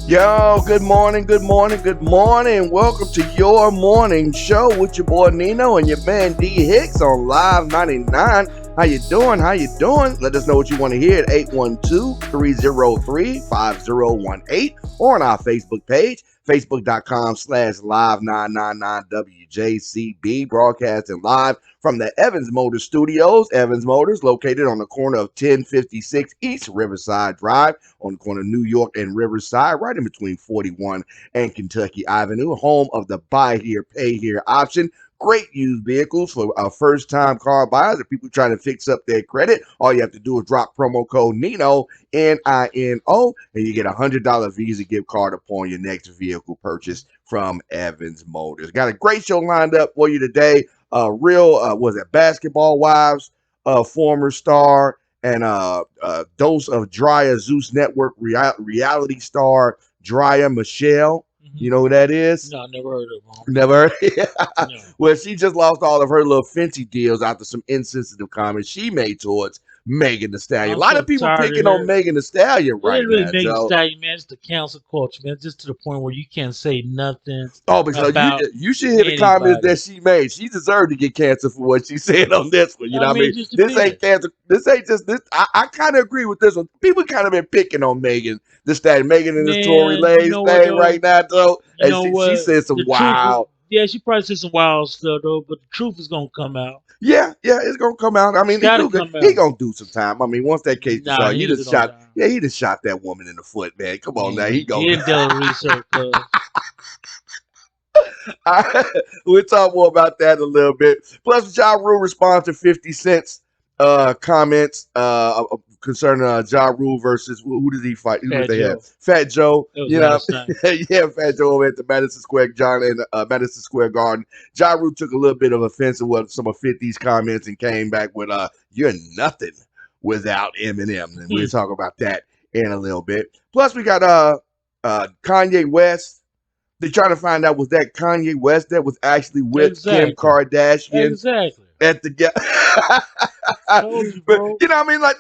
Yo, good morning, good morning, good morning. Welcome to your morning show with your boy Nino and your man D Hicks on Live 99. How you doing? How you doing? Let us know what you want to hear at 812-303-5018 or on our Facebook page, facebook.com/live999WJCB, broadcasting live from the Evans Motors Studios. Evans Motors, located on the corner of 1056 East Riverside Drive, on the corner of New York and Riverside, right in between 41 and Kentucky Avenue, home of the buy here, pay here option. Great used vehicles for first-time car buyers or people trying to fix up their credit. All you have to do is drop promo code NINO, NINO, and you get a $100 Visa gift card upon your next vehicle purchase from Evans Motors. Got a great show lined up for you today. Basketball Wives, former star, and dose of Dryer Zeus Network reality star Dryer Michelle. You know who that is? No, never heard of him. Never heard? No. Well, she just lost all of her little Fenty deals after some insensitive comments she made towards Megan Thee Stallion. A lot of people picking on Megan Thee Stallion right now, Megan Thee Stallion, man, it's the cancel culture, man. Just to the point where you can't say nothing. Oh, because you should hear the comments that she made. She deserved to get canceled for what she said on this one. You know what I mean? This ain't cancer. This ain't just this. I kind of agree with this one. People kind of been picking on Megan Thee Stallion, Megan and the Tory Lanez thing right now, though. And she said some wild. Yeah, she probably said some wild stuff though, but the truth is gonna come out. Yeah, it's gonna come out. I mean, he gonna do some time. I mean, once that case is started, he just shot that woman in the foot, man. Come on now, he didn't do research. We'll talk more about that in a little bit. Plus, Ja Rule responds to 50 Cent's comments concerning Ja Rule versus who did he fight? Who did they have? Fat Joe. You know, yeah, Fat Joe over at the Madison Square Garden. Ja Rule took a little bit of offense at some of 50's comments and came back with "You're nothing without Eminem," and we'll talk about that in a little bit. Plus, we got Kanye West. They're trying to find out, was that Kanye West that was actually with Kim Kardashian? Exactly. At the you, but you know what I mean? Like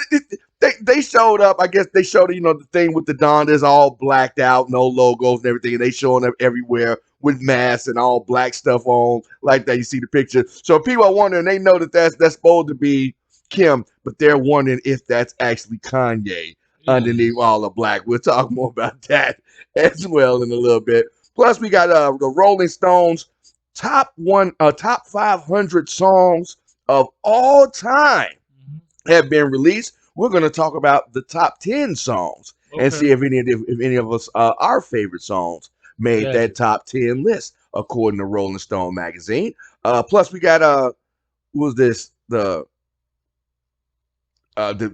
they showed up. I guess they showed the thing with the Dondas all blacked out, no logos and everything, and they showing up everywhere with masks and all black stuff on like that. You see the picture. So people are wondering. They know that that's supposed to be Kim, but they're wondering if that's actually Kanye underneath all the black. We'll talk more about that as well in a little bit. Plus, we got the Rolling Stones top 500 songs of all time have been released. We're going to talk about the top 10 songs and see if any of us our favorite songs made that top 10 list according to Rolling Stone magazine. Plus, we got who was this the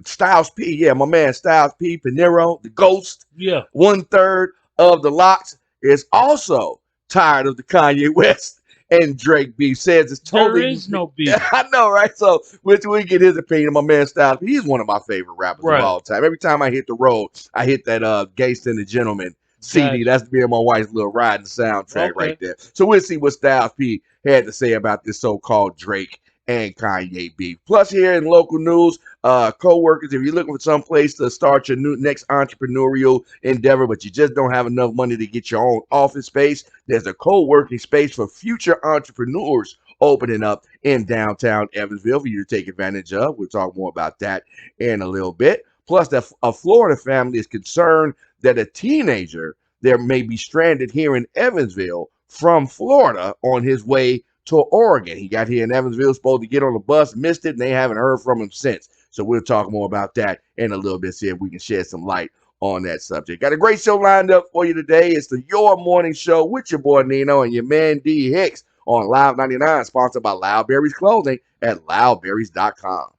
Styles P? Yeah, my man Styles P. Pinero, the Ghost. Yeah, 1/3 of the Locks is also tired of the Kanye West and Drake beef. Says it's totally there is no beef. I know, right? So we get his opinion. My man Styles, he's one of my favorite rappers of all time. Every time I hit the road, I hit that Gangsta and the Gentleman CD. That's me and my wife's little riding soundtrack right there. So we'll see what Styles P had to say about this so-called Drake and Kanye beef. Plus, here in local news, co-workers, if you're looking for some place to start your next entrepreneurial endeavor, but you just don't have enough money to get your own office space, there's a co-working space for future entrepreneurs opening up in downtown Evansville for you to take advantage of. We'll talk more about that in a little bit. Plus, a Florida family is concerned that a teenager there may be stranded here in Evansville from Florida on his way to Oregon. He got here in Evansville, supposed to get on the bus, missed it, and they haven't heard from him since. So we'll talk more about that in a little bit, see if we can shed some light on that subject. Got a great show lined up for you today. It's Your Morning Show with your boy Nino and your man D Hicks on Live 99, sponsored by Loudberries Clothing at loudberries.com.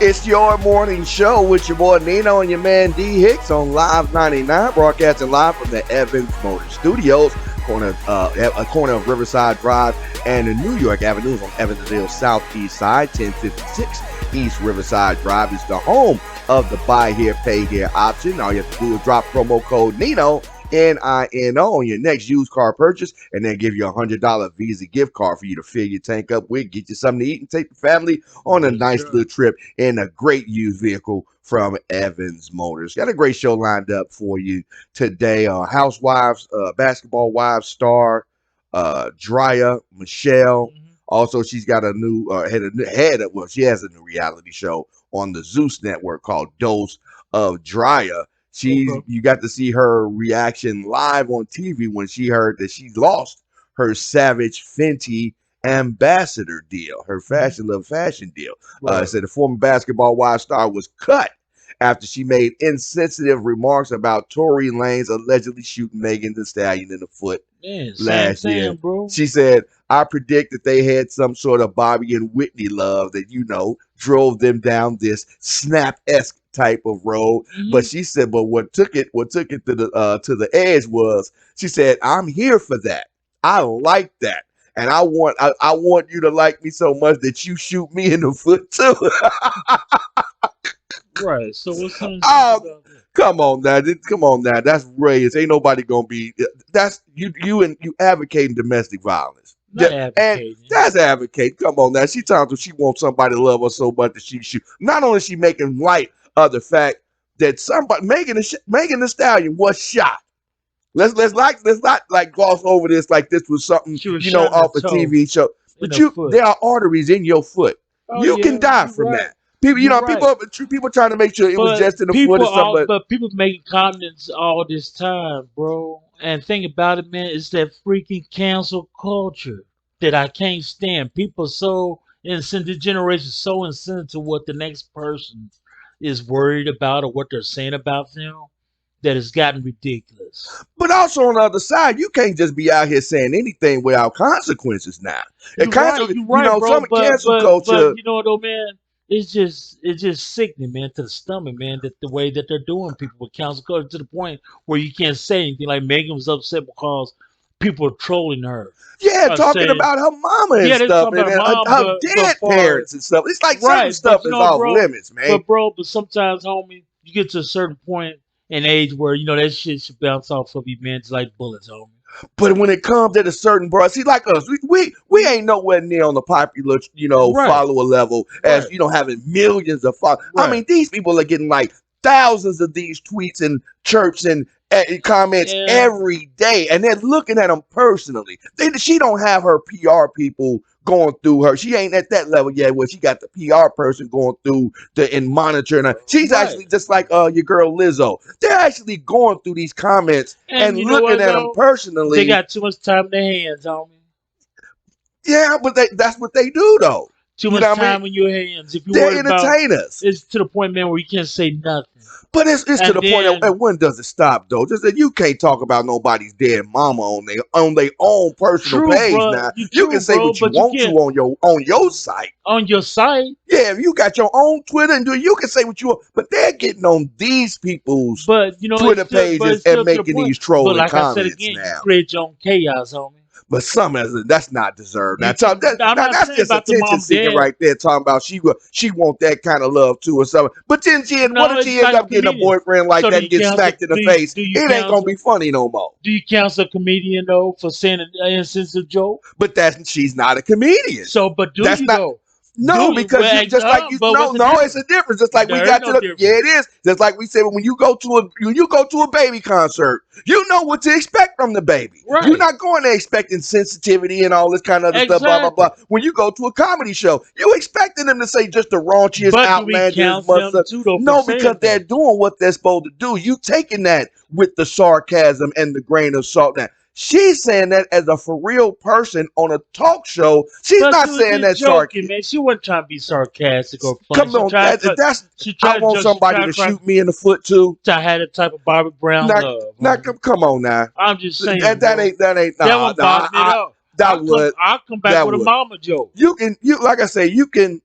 It's Your Morning Show with your boy Nino and your man D Hicks on Live 99, broadcasting live from the Evans Motors Studios, corner of Riverside Drive and the New York Avenue on Evansville Southeast Side, 1056 East Riverside Drive. Is the home of the buy here, pay here option. All you have to do is drop promo code Nino, NINO on your next used car purchase, and then give you $100 Visa gift card for you to fill your tank up with, get you something to eat, and take the family on a nice little trip in a great used vehicle from Evans Motors. Got a great show lined up for you today. Housewives, Basketball Wives star, Drya Michelle. Also, she's got a new she has a new reality show on the Zeus network called Dose of Drya. You got to see her reaction live on TV when she heard that she lost her Savage Fenty ambassador deal, her fashion deal. Said the former Basketball Wives star was cut after she made insensitive remarks about Tory Lanez allegedly shooting Megan Thee Stallion in the foot last year. Bro. She said, I predict that they had some sort of Bobby and Whitney love that, drove them down this Snap-esque type of road. But she said, but what took it to the edge was, she said, I'm here for that. I like that. And I want you to like me so much that you shoot me in the foot too. Right. So what's something? Come on now. That's racist. Ain't nobody gonna be. That's you advocating domestic violence. Not advocating. And that's advocating. Come on now. She talks about she wants somebody to love her so much that she shoot. Not only is she making light of the fact that somebody Megan Thee Stallion was shot. Let's not like gloss over this like this was something off a TV show. But there are arteries in your foot. You can die from that. People trying to make sure it was just in the foot or something. But people making comments all this time, bro. And think about it, man, it's that freaking cancel culture that I can't stand. People so insensitive, this generation so insensitive to what the next person is worried about or what they're saying about them that it's gotten ridiculous. But also on the other side, you can't just be out here saying anything without consequences now. You're right, bro, some cancel culture. But you know what, though, man? It's just sickening, man, to the stomach, man, that the way that they're doing people with cancel culture to the point where you can't say anything. Like Megan was upset because people are trolling her. Yeah, talking about her mama and stuff, and her dead parents and stuff. It's like certain stuff is off limits, man. But sometimes, homie, you get to a certain point in age where that shit should bounce off of you, man, just like bullets, homie. But when it comes at a certain see, like us, we ain't nowhere near on the popular, follower level as having millions of followers. I mean, these people are getting like thousands of these tweets and chirps and comments every day, and they're looking at them personally. She don't have her PR people going through her. She ain't at that level yet where she got the PR person going through and monitoring her. She's actually just like your girl Lizzo. They're actually going through these comments and looking at them personally. They got too much time in their hands, homie. Yeah, but that's what they do though. Too much time in your hands. If they're entertainers. It's to the point, man, where you can't say nothing. But it's to the point and when does it stop though? Just that you can't talk about nobody's dead mama on their own personal page now. You can say what you want to on your site. On your site? Yeah, if you got your own Twitter and you can say what you want. But they're getting on these people's Twitter pages and making these trolling comments. But like I said again, you create your own chaos, homie. But that's not deserved. That's just attention seeking right there. Talking about she want that kind of love too or something. But then what if she ends up getting a boyfriend like that and get smacked in the face? It ain't gonna be funny no more. Do you counsel a comedian though for saying an insensitive joke? But she's not a comedian. So, but that's not. Though? No, because it's a difference. Just like we got to it is. Just like we said, when you go to a baby concert, you know what to expect from the baby. Right. You're not going there expecting sensitivity and all this kind of other stuff, blah, blah, blah. When you go to a comedy show, you expecting them to say just the raunchiest, outlandish stuff. No, because they're doing what they're supposed to do. You taking that with the sarcasm and the grain of salt now. She's saying that as a for real person on a talk show. She's not saying that sarcastic. Man. She wasn't trying to be sarcastic or funny. Come on, I want somebody to shoot me in the foot too. I had a type of Bobby Brown love. Come on now. I'm just saying that ain't. I'll come back with a mama joke. Like I say, you can.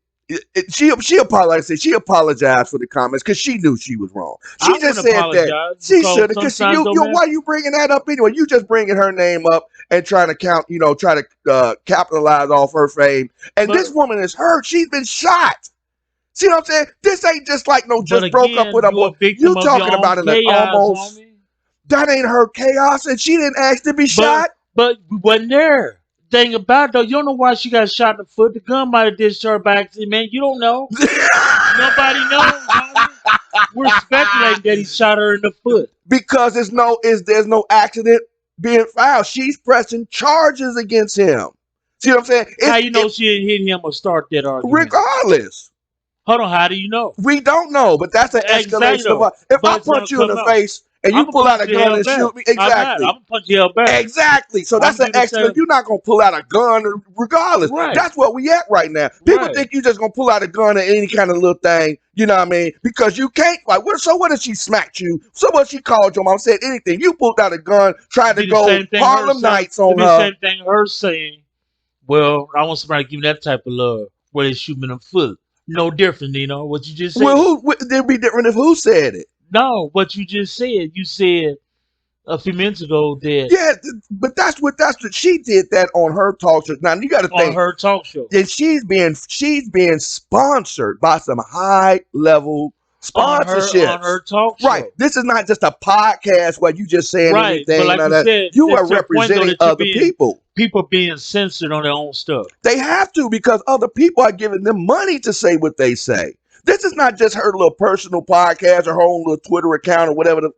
She apologized. She apologized for the comments because she knew she was wrong. She just said that she should have. Why are you bringing that up anyway? You just bringing her name up and trying to capitalize off her fame. And this woman is hurt. She's been shot. See what I'm saying? This ain't just like broke up with a boy. You talking about an almost. That ain't her chaos, and she didn't ask to be shot. But we wasn't there. Thing about it, though, you don't know why she got shot in the foot. The gun might have discharged by accident, man. You don't know. Nobody knows. We're speculating that he shot her in the foot because there's no accident being filed. She's pressing charges against him. See what I'm saying? How you know she didn't hit him or start that argument? Regardless. Hold on, how do you know? We don't know, but that's an escalation of if I punch you in the face and you pull out a gun and shoot me, exactly. I'm gonna punch you out back. Exactly. So that's an escalation. You're not gonna pull out a gun regardless. Right. That's what we at right now. People think you just gonna pull out a gun at any kind of little thing. You know what I mean? Because you can't. Like, so what if she smacked you? So what she called your mom, said anything? You pulled out a gun, tried to go Harlem Nights on her. The same thing her saying. Well, I want somebody to give me that type of love where they shoot me in the foot. No different, Nino. What you just said. Well, it'd be different if who said it. No, what you just said. You said a few minutes ago that. Yeah, but that's what she did that on her talk show. Now you got to think on her talk show. And she's being sponsored by some high level sponsorships on her talk show. Right. This is not just a podcast where you just saying anything. But like you are representing other people. People being censored on their own stuff. They have to because other people are giving them money to say what they say. This is not just her little personal podcast or her own little Twitter account or whatever that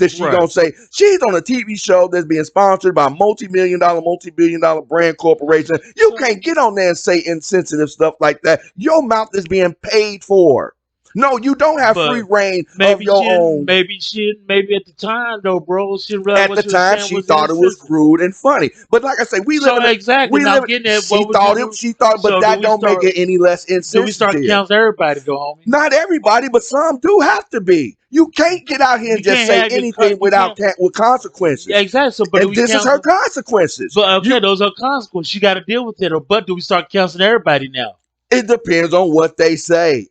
she's gonna say. She's on a TV show that's being sponsored by a multi-billion dollar brand corporation. You can't get on there and say insensitive stuff like that. Your mouth is being paid for. No, you don't have free reign of your own. Maybe at the time though, bro, she at the time she thought it was rude and funny. But like I say, we live exactly. She thought, but that don't make it any less insensitive. So we start counseling everybody to go home. Not everybody, but some do have to be. You can't get out here and just say anything with consequences. Yeah, exactly. So, but this is her consequences. But those are consequences. She got to deal with it. But do we start counseling everybody now? It depends on what they say.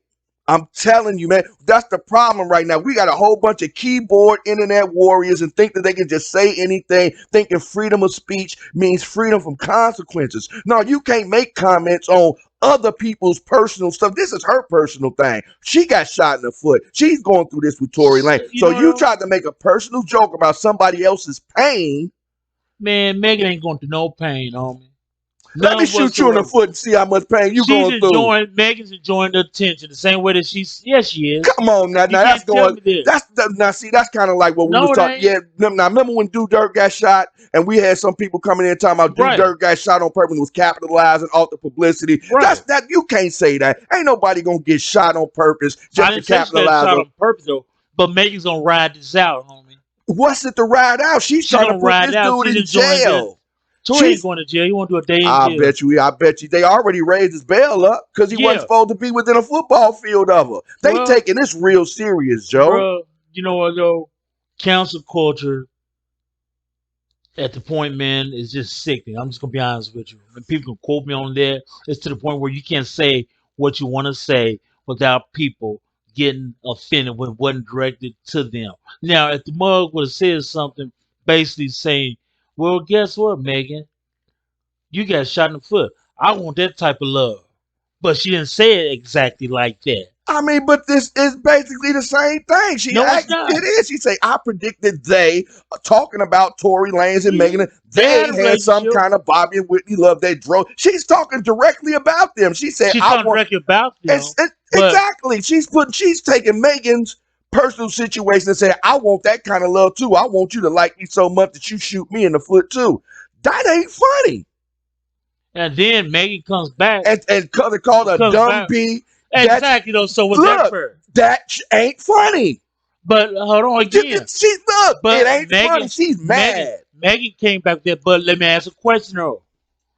I'm telling you, man, that's the problem right now. We got a whole bunch of keyboard internet warriors and think that they can just say anything, thinking freedom of speech means freedom from consequences. No, you can't make comments on other people's personal stuff. This is her personal thing. She got shot in the foot. She's going through this with Tory Lanez. You tried to make a personal joke about somebody else's pain. Man, Megan ain't going through no pain, homie. Let me shoot you in the foot and see how much pain you going through. Megan's enjoying the attention the same way that she is. Come on now, that's going. That's kind of like what we was talking. Yeah, now remember when Dude Dirt got shot and we had some people coming in talking about Dude Dirt got shot on purpose and was capitalizing off the publicity. Right. That you can't say that. Ain't nobody gonna get shot on purpose just to capitalize on purpose though. But Megan's gonna ride this out, homie. What's it to ride out? She's trying to put this dude in jail. Tory ain't going to jail. He want to do a day in jail. I bet you. They already raised his bail up because he wasn't supposed to be within a football field of her. They taking this real serious, Joe. Bro, you know what, though? Council culture at the point, man, is just sickening. I'm just going to be honest with you. And people can quote me on that. It's to the point where you can't say what you want to say without people getting offended when it wasn't directed to them. Now, if the mug would have said something basically saying, well, guess what, Megan? You got shot in the foot. I want that type of love. But she didn't say it exactly like that. I mean, but this is basically the same thing. It's not. It is. She say, I predicted they talking about Tory Lanez and Megan. They had some kind of Bobby and Whitney love they drove. She's talking directly about them. She said, she's talking directly about them. Exactly. She's taking Megan's personal situation and say, I want that kind of love too. I want you to like me so much that you shoot me in the foot too. That ain't funny. And then Megan comes back and called a dumb pee. Exactly. So was that fair? That ain't funny. But hold on again. It ain't funny. She's mad. Megan came back there. But let me ask a question though: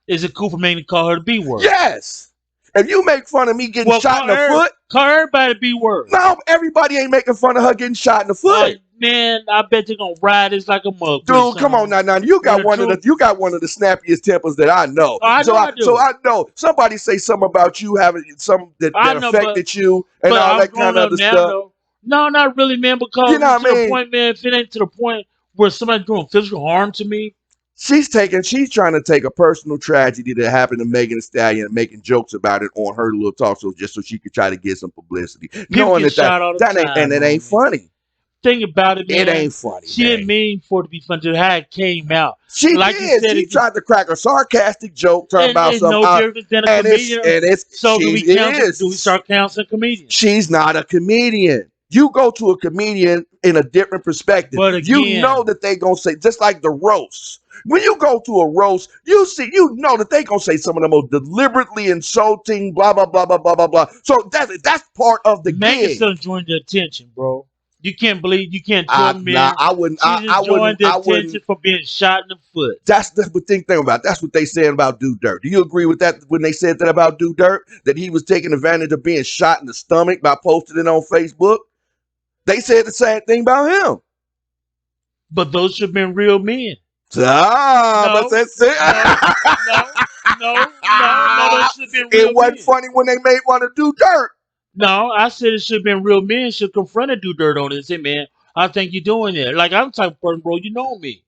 is it cool for Megan to call her the B word? Yes. If you make fun of me getting shot in the foot, call everybody the B word. No, everybody ain't making fun of her getting shot in the foot. Man, I bet they're gonna ride this like a mug. Dude, come on now. You got one of the snappiest tempers that I know. I know. Somebody say something about you having some that affected you and all that kind of other stuff. No, not really, man. Because you know what I mean? The point, man, if it ain't to the point where somebody's doing physical harm to me. She's trying to take a personal tragedy that happened to Megan Thee Stallion and making jokes about it on her little talk show just so she could try to get some publicity. Knowing that ain't funny. Thing about it, It man, ain't funny, she didn't man. mean for it to be funny. Just how it came out. She Like you did. said, She tried to crack a sarcastic joke, talking and about it's some, no different than a and comedian. So do we it count it? Do we is. start counting comedians? She's not a comedian. You go to a comedian in a different perspective. But You know again, that they gonna say, just like the roast. When you go to a roast, you know that they gonna say some of the most deliberately insulting, blah blah blah blah blah blah blah. So that's part of the Megan's gig. still enjoying the attention, bro. You can't tell me, Nah, man. She's I enjoying wouldn't, the I wouldn't. attention for being shot in the foot. That's the thing about. That's what they saying about Do Dirt. Do you agree with that when they said that about Do Dirt? That he was taking advantage of being shot in the stomach by posting it on Facebook? They said the same thing about him. But those should have been real men. But No, that's it. no. Those should have been It real wasn't men. funny when they made one to Do Dirt. No, I said it should have been real men. Should confront and do dirt on it. Say, man, I think you're doing it. Like I'm the type of person, bro. You know me.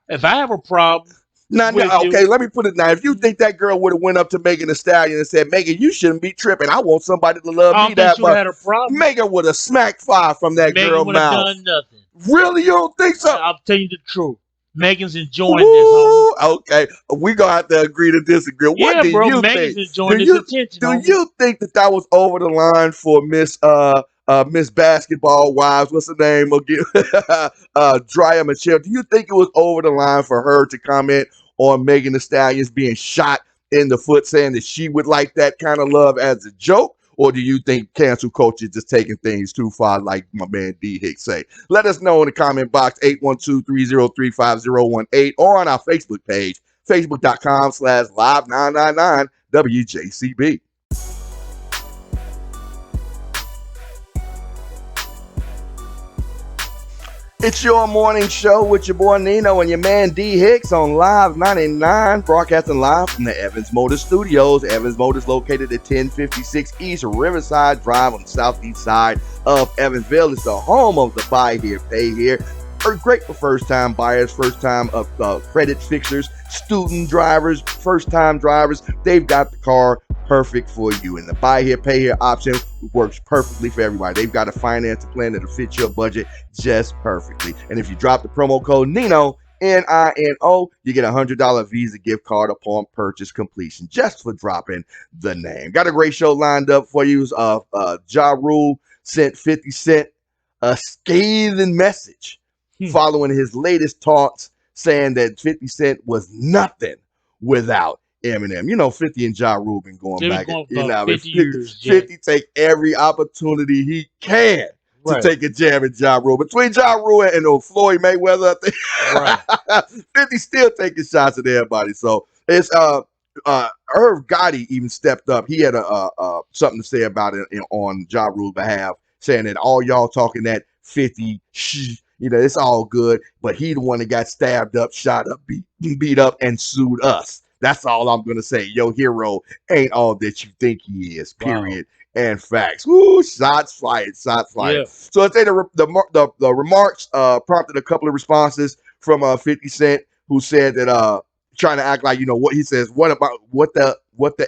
If I have a problem Now, with okay, you, let me put it now. If you think that girl would have went up to Megan Thee Stallion and said, Megan, you shouldn't be tripping. I want somebody to love I me don't think that she would much. have had a problem. Megan would have smacked fire from that Megan girl's would have mouth. done nothing. Really? You don't think so? I'll tell you the truth. Megan's enjoying this, homie. Okay, we gonna have to agree to disagree. What Yeah, do bro. you Megan's think? enjoying this attention, Do homie. you think that was over the line for Miss Basketball Wives? What's her name again? Drya Michelle. Do you think it was over the line for her to comment on Megan Thee Stallion's being shot in the foot, saying that she would like that kind of love as a joke? Or do you think cancel culture is just taking things too far, like my man D Hicks say? Let us know in the comment box, 812-303-5018, or on our Facebook page, facebook.com/live999 WJCB. It's your morning show with your boy Nino and your man D Hicks on Live 99, broadcasting live from the Evans Motors Studios. Evans Motors located at 1056 East Riverside Drive on the southeast side of Evansville. It's the home of the buy here, pay here. Great for first-time buyers, first-time credit fixers, student drivers, first-time drivers. They've got the car perfect for you. And the buy here, pay here option works perfectly for everybody. They've got a finance plan that'll fit your budget just perfectly. And if you drop the promo code NINO, NINO, you get a $100 Visa gift card upon purchase completion just for dropping the name. Got a great show lined up for you. Ja Rule sent 50 Cent a scathing message following his latest taunts, saying that 50 Cent was nothing without Eminem. You know, 50 and Ja Rule been going back. Going You know, 50 years. 50 take every opportunity he can to take a jab at Ja Rule. Between Ja Rule and Floyd Mayweather, I think 50 still taking shots at everybody. So it's Irv Gotti even stepped up. He had something to say about it on Ja Rule's behalf, saying that all y'all talking that 50 you know, it's all good, but he the one that got stabbed up, shot up, beat up, and sued us. That's all I'm gonna say. Your hero ain't all that you think he is. Period. Wow. And facts. Woo! Shots fired. Shots fired. Yeah. So I'd say the remarks prompted a couple of responses from 50 Cent, who said that trying to act like, you know, what he says. What the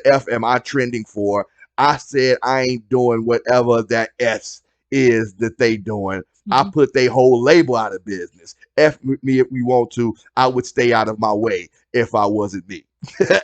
F am I trending for? I said I ain't doing whatever that S is that they doing. I put their whole label out of business. F me if we want to. I would stay out of my way if I wasn't me.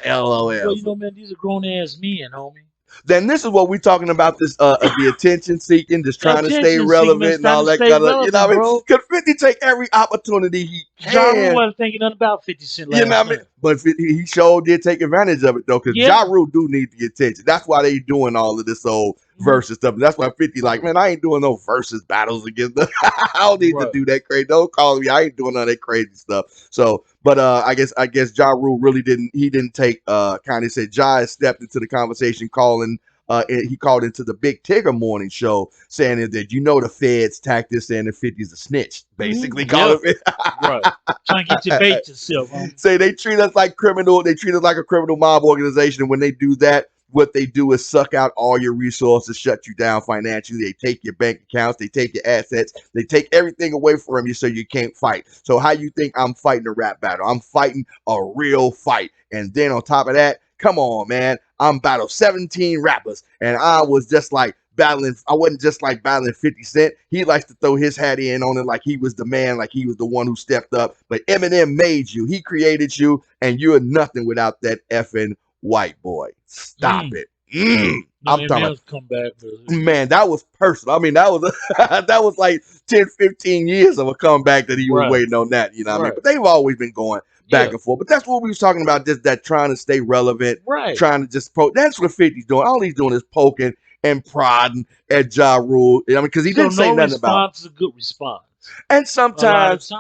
LOL. Well, you know, man, these are grown ass men, homie. Then this is what we're talking about, this the attention seeking, just trying to stay relevant and all that kind of, you know what I mean? Because 50 take every opportunity he can. Ja Rule wasn't thinking nothing about 50 Cent last you know what I mean? But he sure did take advantage of it though, because Ja Rule do need the attention. That's why they doing all of this old versus stuff. That's why 50 like, man, I ain't doing no versus battles against them. I don't need to do that crazy. Don't call me. I ain't doing none of that crazy stuff. So, but I guess Ja Rule really didn't take kind of said Ja has stepped into the conversation, calling he called into the Big Tigger morning show, saying that, you know, the feds tacked this saying the 50's a snitch, basically calling it. Right. Trying to get your bait yourself, homie. Say they treat us like criminal, they treat us like a criminal mob organization, and when they do that, what they do is suck out all your resources, shut you down financially. They take your bank accounts, they take your assets, they take everything away from you so you can't fight. So how you think I'm fighting a rap battle? I'm fighting a real fight. And then on top of that, come on, man, I'm battled 17 rappers, and I was just like battling. I wasn't just like battling 50 Cent. He likes to throw his hat in on it like he was the man, like he was the one who stepped up. But Eminem made you. He created you, and you're nothing without that effing white boy. Stop it. No, I'm talking Eminem's comeback. man, that was personal. I mean, that was that was like 10, 15 years of a comeback that he was waiting on that, you know what I mean? But they've always been going back and forth. But that's what we was talking about, just that trying to stay relevant, trying to just that's what 50's doing. All he's doing is poking and prodding at Ja Rule. I mean, because he didn't say nothing about response is a good response. And sometimes it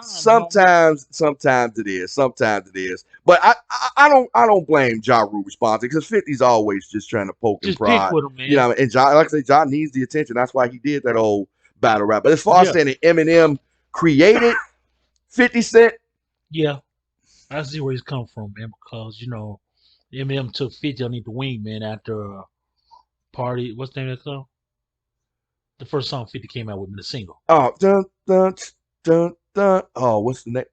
is. Sometimes it is. But I don't blame Ja Rule responding, because 50's always just trying to poke and prod. Pick with him, man. You know, and Ja, like I say, Ja needs the attention. That's why he did that old battle rap. But as far as saying that Eminem created 50 Cent, I see where he's come from, man. Because Eminem took 50 underneath the wing, man, after Party. What's the name of that song? The first song 50 came out with, the single. Oh, dun dun dun dun. Oh, what's the name?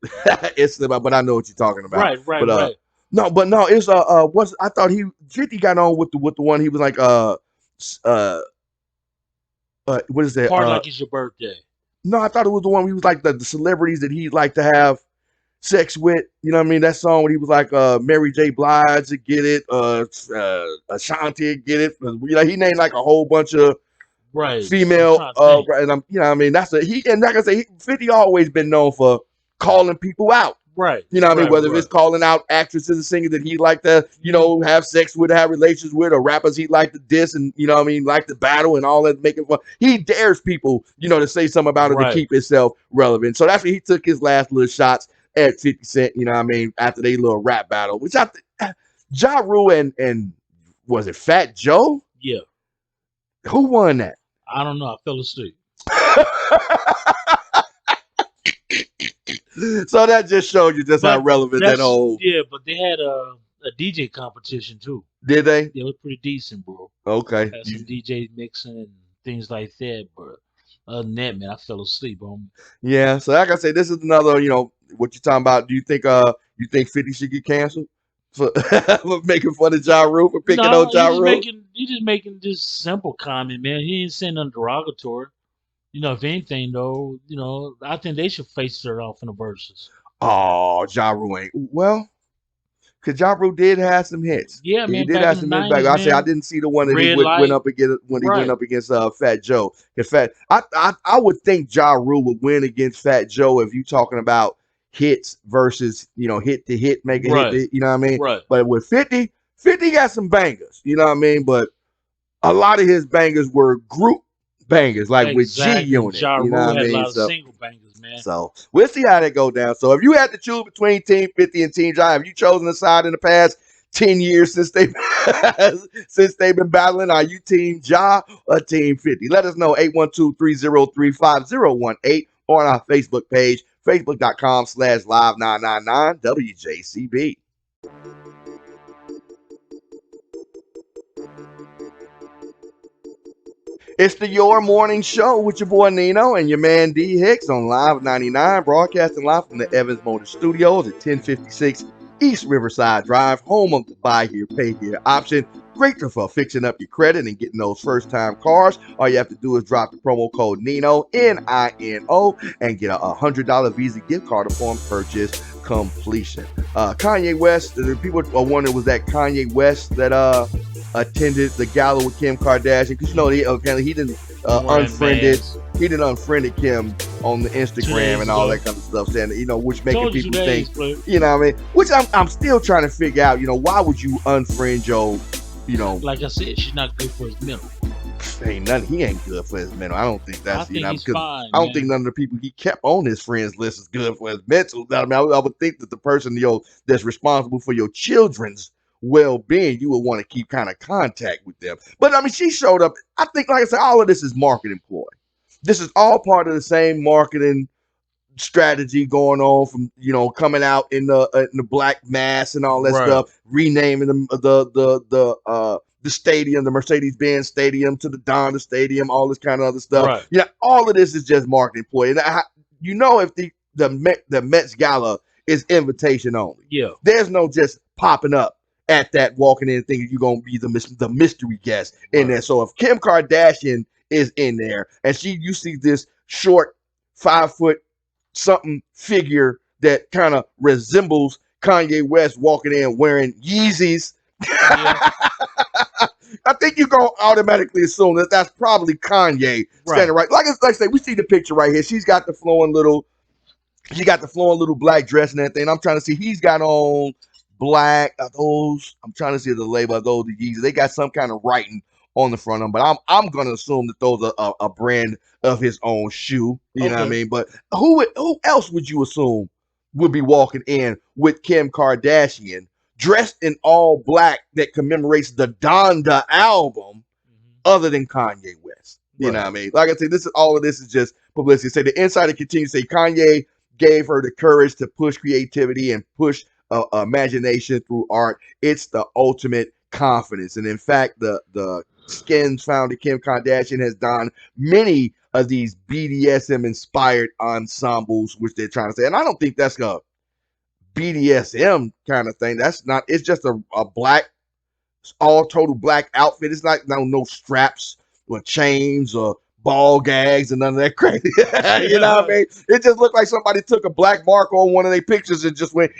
It's but I know what you're talking about. Right. No, it's what's I thought 50 got on with the one he was like what is that? Party Like It's Your Birthday. No, I thought it was the one he was like the celebrities that he'd like to have sex with. You know what I mean? That song when he was like Mary J. Blige to get it, Ashanti get it. He named like a whole bunch of female and I'm I mean that's and like I say, 50 always been known for calling people out. You know what I mean? Whether it's calling out actresses and singers that he like to, have sex with, have relations with, or rappers he like to diss and like to battle and all that, making fun. He dares people, to say something about it to keep himself relevant. So that's when he took his last little shots at 50 Cent, after they little rap battle, which I think Ja Rule and was it Fat Joe? Yeah. Who won that? I don't know. I fell asleep. So that just showed you just how relevant that whole. Yeah, but they had a DJ competition too. Did they? Yeah, it was pretty decent, bro. Okay. Had some DJ mixing and things like that, but other than that, man, I fell asleep on. Yeah, so like I say, this is another, what you're talking about. Do you think 50 should get canceled for making fun of Ja Rule, for picking on Ja Rule? He's just making this simple comment, man. He ain't saying nothing derogatory. If anything, though, I think they should face her off in the verses. Oh, Ja Rule ain't. Well, because Ja Rule did have some hits. Yeah, man. He did have some hits back. I say I didn't see the one that he went up against when he went up against Fat Joe. I would think Ja Rule would win against Fat Joe if you're talking about hits versus, hit to hit, make a hit to, you know what I mean? Right. But with 50 got some bangers, you know what I mean? But a lot of his bangers were group bangers, like with G Unit. Ja you know what I mean? A lot of single bangers, man. So we'll see how that go down. So if you had to choose between Team 50 and Team Ja, have you chosen a side in the past 10 years since they've been battling? Are you Team Ja or Team 50? Let us know, 812-303-5018, or on our Facebook page, facebook.com/live999 WJCB. It's the Your Morning Show with your boy Nino and your man D Hicks on Live 99, broadcasting live from the Evans Motor Studios at 1056 East Riverside Drive, home of the buy here, pay here option. Great for fixing up your credit and getting those first-time cars. All you have to do is drop the promo code NINO, NINO, and get a $100 Visa gift card upon purchase completion. Kanye West, people are wondering, was that Kanye West that attended the gala with Kim Kardashian? Because he didn't unfriended Kim on the Instagram and all that kind of stuff, saying which making people think, what I mean, which I'm still trying to figure out, why would you unfriend your, like I said, she's not good for his mental. Ain't nothing. He ain't good for his mental. I don't think that's. I think he's fine, I don't think none of the people he kept on his friends list is good for his mental. I mean, I would think that the person that's responsible for your children's well-being, you would want to keep kind of contact with them. But I mean, she showed up. I think, like I said, all of this is marketing ploy. This is all part of the same marketing strategy going on from coming out in the black mass and all that stuff, renaming the stadium, the Mercedes-Benz Stadium, to the Donda Stadium, all this kind of other stuff. Yeah, all of this is just marketing ploy. And if the Mets Gala is invitation only. Yeah, there's no just popping up at that, walking in thinking you're gonna be the mystery guest in there. So if Kim Kardashian is in there, and you see this short 5 foot something figure that kind of resembles Kanye West walking in wearing Yeezys. Yeah. I think you go automatically assume that that's probably Kanye standing right. Like I say, we see the picture right here. She got the flowing little black dress and everything. I'm trying to see. He's got on black. Are those? I'm trying to see the label. Are those the Yeezys? They got some kind of writing on the front of them, but I'm gonna assume that those are a brand of his own shoe. You know what I mean? But who else would you assume would be walking in with Kim Kardashian dressed in all black that commemorates the Donda album, other than Kanye West? You know what I mean? Like I said, all of this is just publicity. Say the insider continues to say Kanye gave her the courage to push creativity and push imagination through art. It's the ultimate confidence. And in fact, the Skins founder Kim Kardashian has done many of these BDSM inspired ensembles, which they're trying to say. And I don't think that's a BDSM kind of thing. That's not. It's just a black, all total black outfit. It's like no straps or chains or ball gags and none of that crazy. You know what I mean? It just looked like somebody took a black marker on one of their pictures and just went,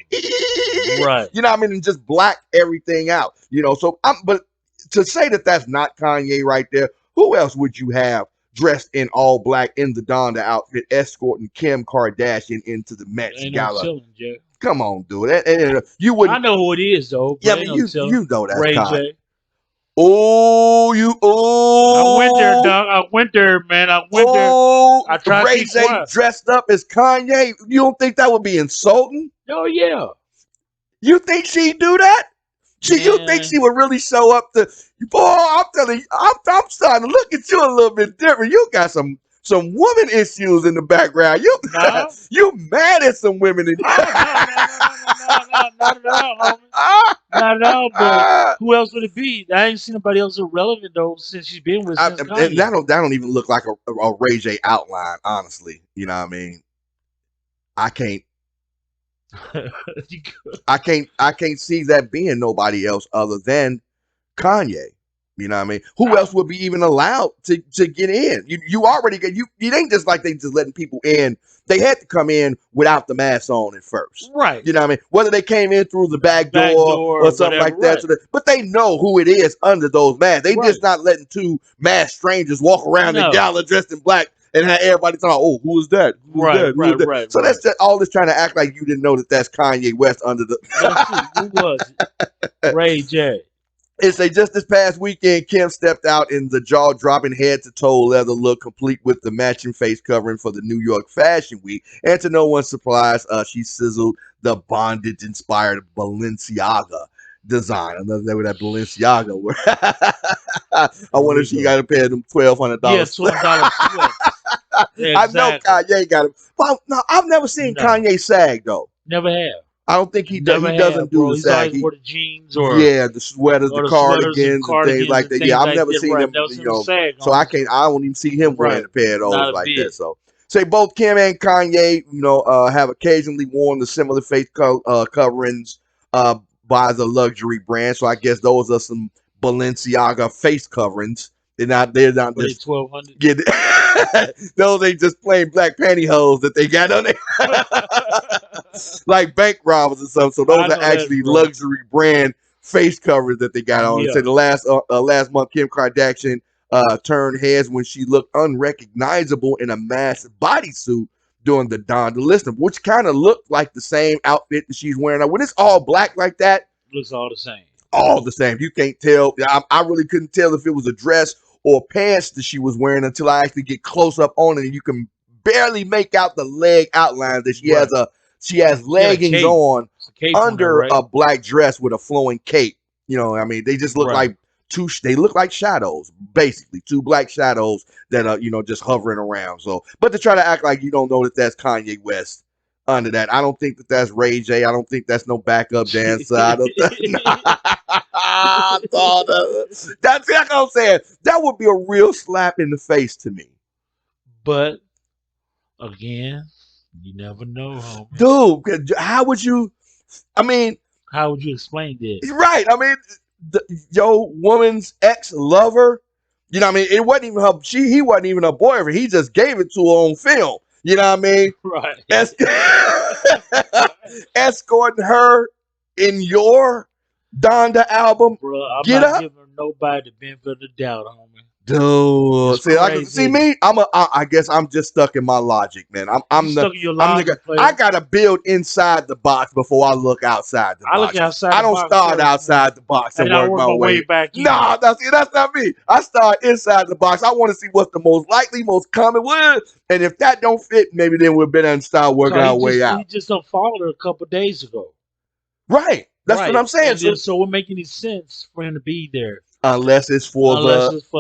right. You know what I mean? And just black everything out. You know, so but to say that that's not Kanye right there, who else would you have dressed in all black in the Donda outfit, escorting Kim Kardashian into the Met Gala? No telling, Jay. Come on, dude. And you wouldn't. I know who it is, though. Yeah, I mean, you know that's Ray Kanye. J. I went there, dog. I went there, man. I went there. I tried Ray to J dressed up as Kanye. You don't think that would be insulting? Oh yeah. You think she'd do that? You think she would really show up to? Boy, I'm telling you, I'm starting to look at you a little bit different. You got some woman issues in the background. You mad at some women in not at all, homie. Not at all, but who else would it be? I ain't seen nobody else irrelevant though since she's been with since Kanye. And that don't even look like a Ray J outline, honestly. You know what I mean? I can't see that being nobody else other than Kanye. You know what I mean? Who else would be even allowed to get in? You already get it ain't just like they just letting people in. They had to come in without the mask on at first. Right. You know what I mean? Whether they came in through the back door or something like that. Right. But they know who it is under those masks. They just not letting two masked strangers walk around the gala dressed in black and have everybody talking, oh, who is that? Who's that? Who is that? Right. So that's just all this trying to act like you didn't know that's Kanye West under the Who was it? Ray J. It's just this past weekend, Kim stepped out in the jaw-dropping head-to-toe leather look, complete with the matching face covering for the New York Fashion Week. And to no one's surprise, she sizzled the bondage-inspired Balenciaga design. Another name with that Balenciaga. I wonder if she got to pay them $1,200. Yeah, $1,200 sweat. Exactly. I know Kanye got it. Well, no, I've never seen Kanye sag, though. Never have. I don't think he doesn't do the sag. He wore the jeans or the sweaters, the cardigans and things like that. Yeah, I've never seen him. So I don't even see him wearing a pair of those like that. So say both Kim and Kanye, have occasionally worn the similar face coverings by the luxury brand. So I guess those are some Balenciaga face coverings. They're not just $1,200. Those ain't just plain black pantyhose that they got on there. Like bank robbers or something. So those are actually luxury brand face covers that they got on. Yeah. Say the last month, Kim Kardashian turned heads when she looked unrecognizable in a massive bodysuit during the Donda listing, which kind of looked like the same outfit that she's wearing now. When it's all black like that, looks all the same. All the same. You can't tell. I really couldn't tell if it was a dress or pants that she was wearing until I actually get close up on it, and you can barely make out the leg outlines that she has leggings on under a black dress with a flowing cape. I mean, they just look like they look like shadows, basically two black shadows that are just hovering around. So, but to try to act like you don't know that that's Kanye West under that, I don't think that that's Ray J. I don't think that's no backup dancer. I don't that's like I'm saying. That would be a real slap in the face to me. But again, you never know, homie. Dude, how would you? I mean, how would you explain this? Right. I mean, your woman's ex-lover You know what I mean? It wasn't even her. He wasn't even her boyfriend. He just gave it to her on film. You know what I mean? Right. Escorting her in your Donda album. Bro, I'm Get not up. giving nobody the benefit of the doubt, homie. Dude, It's see, crazy. me. I guess I'm just stuck in my logic, man. You stuck in your logic, player. I gotta build inside the box before I look outside the I look box. outside I the don't box start first, outside the box and and I work work my my way. way back in. Nah, that's not me. I start inside the box. I want to see what's the most likely, most common word, and if that don't fit, maybe then we'll better start working our way out. He just unfollowed her a couple days ago. Right. That's what I'm saying. So it would make any sense for him to be there. Unless it's for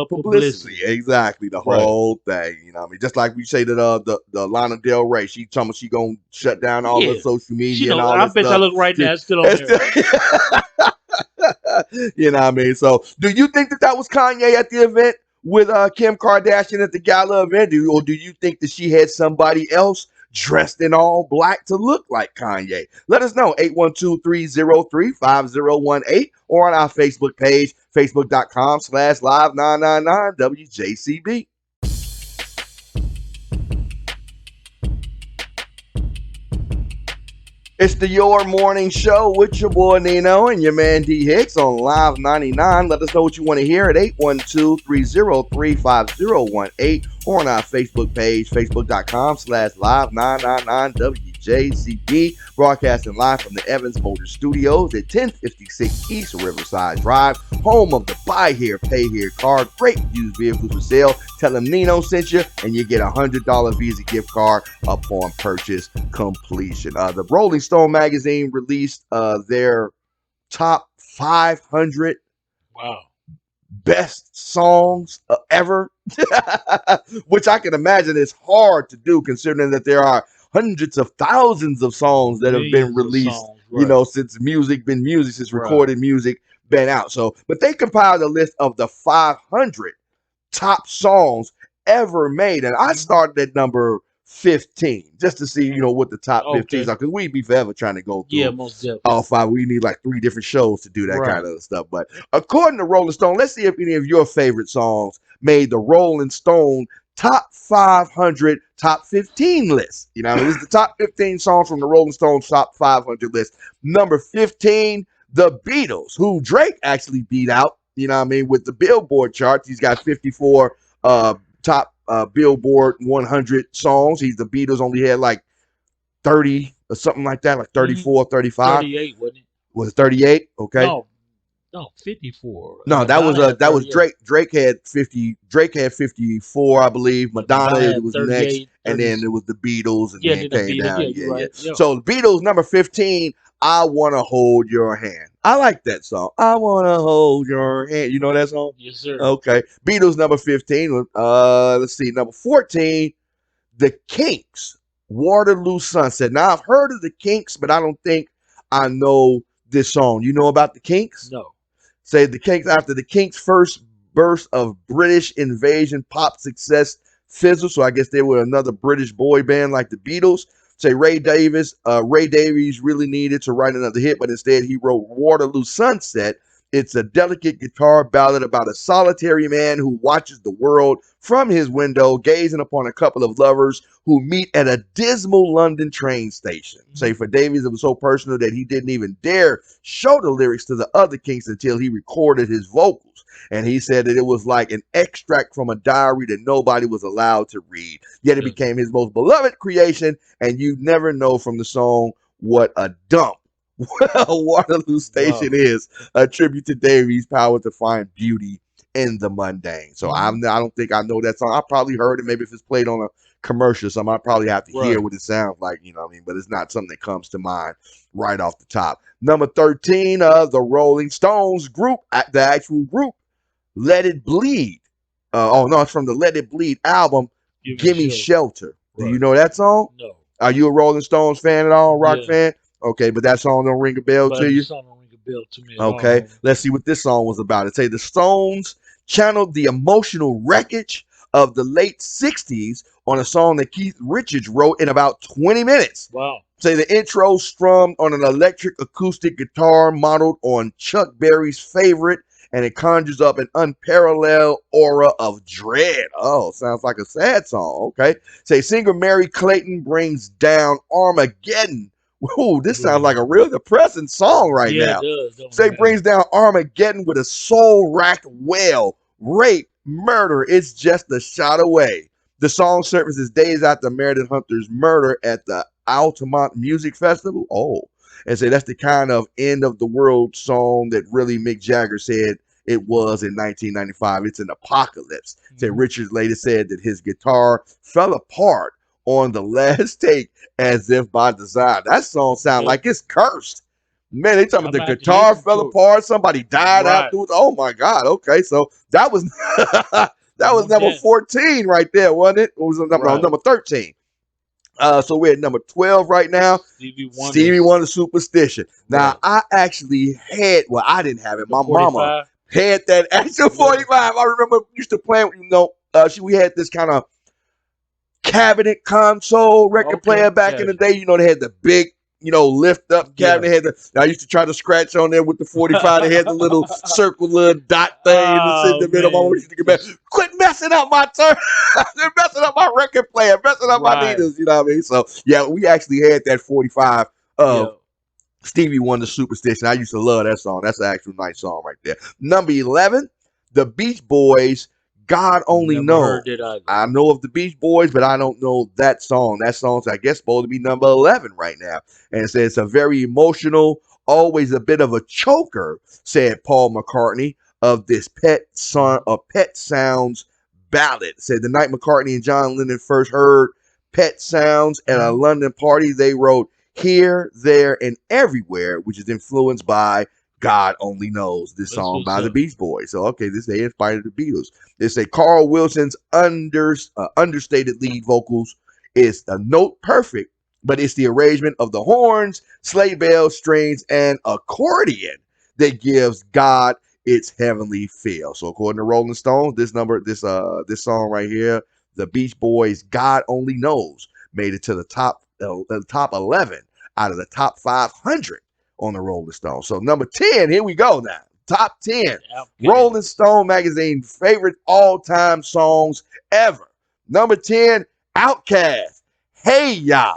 publicity. Exactly. The Right. whole thing. You know what I mean? Just like we say that the Lana Del Rey, she told me she gonna shut down all her social media and all I that bet stuff. I look right now, it's still on there. You know what I mean? So do you think that was Kanye at the event with Kim Kardashian at the gala event? Or do you think that she had somebody else dressed in all black to look like Kanye? Let us know, 812-303-5018, or on our Facebook page, facebook.com/live999WJCB. It's the Your Morning Show with your boy Nino and your man D Hicks on Live 99. Let us know what you want to hear at 812-303-5018 or on our Facebook page, facebook.com/live999WJCB, broadcasting live from the Evans Motor Studios at 1056 East Riverside Drive, home of the Buy Here, Pay Here card. Great used vehicles for sale. Tell them Nino sent you, and you get a $100 Visa gift card upon purchase completion. The Rolling Stone magazine released their top 500 best songs ever, which I can imagine is hard to do considering that there are hundreds of thousands of songs that have been released, you know, since recorded music been out. So, but they compiled a list of the 500 top songs ever made, and I started at number 15 just to see, you know, what the top 15s are, because we'd be forever trying to go through all five. We need like 3 different shows to do that kind of stuff. But according to Rolling Stone, let's see if any of your favorite songs made the Rolling Stone top 500 top 15 list. You know, it was the top 15 songs from the Rolling Stone top 500 list. Number 15, the Beatles, who Drake actually beat out. You know what I mean? With the Billboard charts, he's got 54 top Billboard 100 songs. The Beatles only had like 30 or something like that, like 34, 35. 38, wasn't it? Was it 38? Okay. No, 54. No, that was Drake. Drake had 50. Drake had 54, I believe. Madonna was next, and then it was the Beatles, and then came down. Yeah. So the Beatles, number 15. I Wanna Hold Your Hand. I like that song. I Wanna Hold Your Hand. You know that song? Yes, sir. Okay. Beatles, number 15. Let's see. Number 14, the Kinks, Waterloo Sunset. Now, I've heard of the Kinks, but I don't think I know this song. You know about the Kinks? No. Say the Kinks, after the Kinks' first burst of British invasion pop success fizzled, so I guess they were another British boy band like the Beatles. Say Ray Davies really needed to write another hit, but instead he wrote Waterloo Sunset. It's a delicate guitar ballad about a solitary man who watches the world from his window, gazing upon a couple of lovers who meet at a dismal London train station. Say for Davies, it was so personal that he didn't even dare show the lyrics to the other Kinks until he recorded his vocals. And he said that it was like an extract from a diary that nobody was allowed to read. Yet it became his most beloved creation, and you never know from the song what a dump Waterloo Station is. A tribute to Davies' power to find beauty in the mundane. So I don't think I know that song. I probably heard it. Maybe if it's played on a commercial, so I might probably have to hear what it sounds like. You know what I mean? But it's not something that comes to mind right off the top. Number 13, the Rolling Stones group, the actual group, Let It Bleed. It's from the Let It Bleed album, Gimme Shelter. Do you know that song? No. Are you a Rolling Stones fan at all, rock fan? Okay, but that song don't ring a bell to you? Song don't ring a bell to me at okay, all. Let's see what this song was about. It say the Stones channeled the emotional wreckage of the late 60s on a song that Keith Richards wrote in about 20 minutes. Wow. Say the intro strummed on an electric acoustic guitar modeled on Chuck Berry's favorite and it conjures up an unparalleled aura of dread. Oh, sounds like a sad song. Okay. Say singer Mary Clayton brings down Armageddon. Whoa, this sounds like a real depressing song right Yeah, now. it does. Say brings down Armageddon with a soul-racked wail. Rape, murder, it's just a shot away. The song surfaces days after Meredith Hunter's murder at the Altamont Music Festival. Oh, and say that's the kind of end of the world song that really Mick Jagger said it was in 1995. It's an apocalypse. Say Richards later said that his guitar fell apart on the last take as if by design. That song sounds like it's cursed. Man, they talking about the guitar fell apart. Somebody died afterwards. Oh my God. Okay, so that was that was number 14 right there, wasn't it? It was number 13. So we're at number 12 right now. Stevie Wonder Superstition. Now I actually had, well, I didn't have it. My 45. Mama had that actual 45. I remember used to play, we had this kind of cabinet console record player back in the day. They had the big, lift up cabinet. I used to try to scratch on there with the 45. They had the little circle, little dot thing in the middle. My mom used to get mad. Quit messing up my turn. They're messing up my record player, messing up my needles. You know what I mean? So yeah, we actually had that 45 Stevie Wonder Superstition. I used to love that song. That's an actual nice song right there. Number 11, the Beach Boys. God Only Knows. I know of the Beach Boys, but I don't know that song. That song's, I guess, supposed to be number 11 right now. And it says it's a very emotional, always a bit of a choker, said Paul McCartney of this Pet Sounds ballad. It said the night McCartney and John Lennon first heard Pet Sounds at a London party, they wrote Here, There, and Everywhere, which is influenced by God Only Knows, this song by the Beach Boys. So, okay, they inspired the Beatles. They say Carl Wilson's understated lead vocals is a note perfect, but it's the arrangement of the horns, sleigh bells, strings, and accordion that gives God its heavenly feel. So, according to Rolling Stone, this song right here, the Beach Boys' God Only Knows, made it to the top 11 out of the top 500. On the Rolling Stone. So number 10, here we go now. Top 10. Okay. Rolling Stone magazine favorite all-time songs ever. Number 10, Outcast. Hey Ya.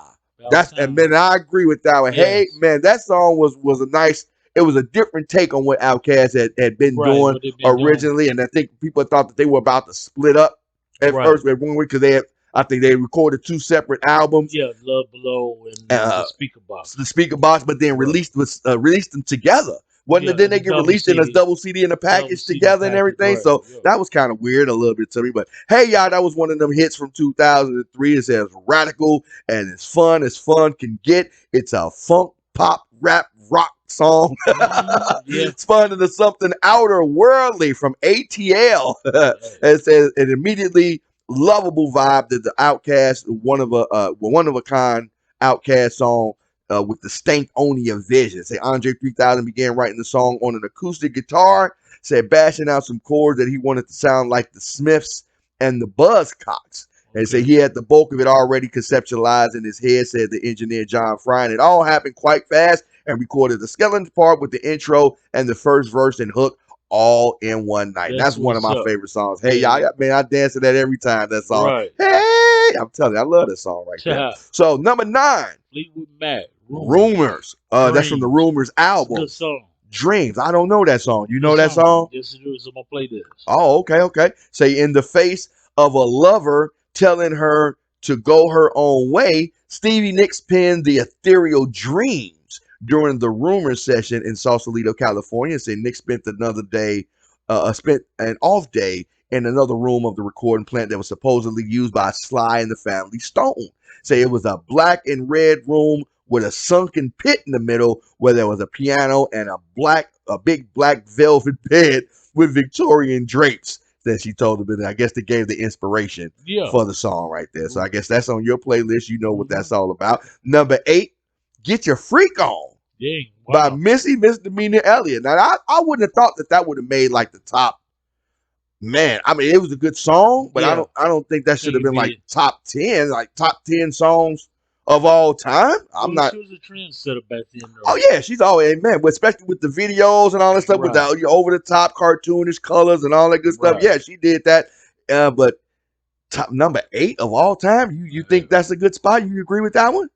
And man, I agree with that one. Yes. Hey, man, that song was a nice, it was a different take on what Outcast had been doing originally. And I think people thought that they were about to split up at first because I think they recorded 2 separate albums. Yeah, Love Below and the Speaker Box. The Speaker Box, but then released them together. Then they get released in a double CD in a package together and everything. So that was kind of weird a little bit to me. But hey, y'all, that was one of them hits from 2003. It says radical and it's fun as fun can get. It's a funk, pop, rap, rock song. It's fun into something outer worldly from ATL. It says it immediately lovable vibe that the Outcast, one of a kind Outcast song with the Stankonia vision. Say Andre 3000 began writing the song on an acoustic guitar, said bashing out some chords that he wanted to sound like the Smiths and the Buzzcocks. And say he had the bulk of it already conceptualized in his head, said the engineer John Fry. And it all happened quite fast and recorded the skeleton part with the intro and the first verse and hook all in one night. That's one of my favorite songs. Hey, y'all, man, I dance to that every time, that song. Right. Hey, I'm telling you, I love that song right there. So, number 9. Fleetwood Mac. Rumors. That's from the Rumors album. Good song. Dreams. I don't know that song. You know that song? Yes, it is. I'm going to play this. Oh, okay. Say, in the face of a lover telling her to go her own way, Stevie Nicks penned the ethereal Dreams during the Rumors session in Sausalito, California. Say Nick spent an off day in another room of the recording plant that was supposedly used by Sly and the Family Stone. Say it was a black and red room with a sunken pit in the middle where there was a piano and a big black velvet bed with Victorian drapes. That she told him, and I guess they gave the inspiration for the song right there. So I guess that's on your playlist. You know what that's all about. Number 8, Get Your Freak On. By Missy Misdemeanor Elliott. Now, I wouldn't have thought that would have made like the top. Man, I mean, it was a good song, but I don't think that should have been like top 10, like top 10 songs of all time. I'm Well, not. she was a trendsetter back then, Oh though. yeah, she's always man, especially with the videos and all that stuff with Right, the over the top cartoonish colors and all that good stuff. right. Yeah, she did that. But top number 8 of all time. You Yeah. think that's a good spot? You agree with that one?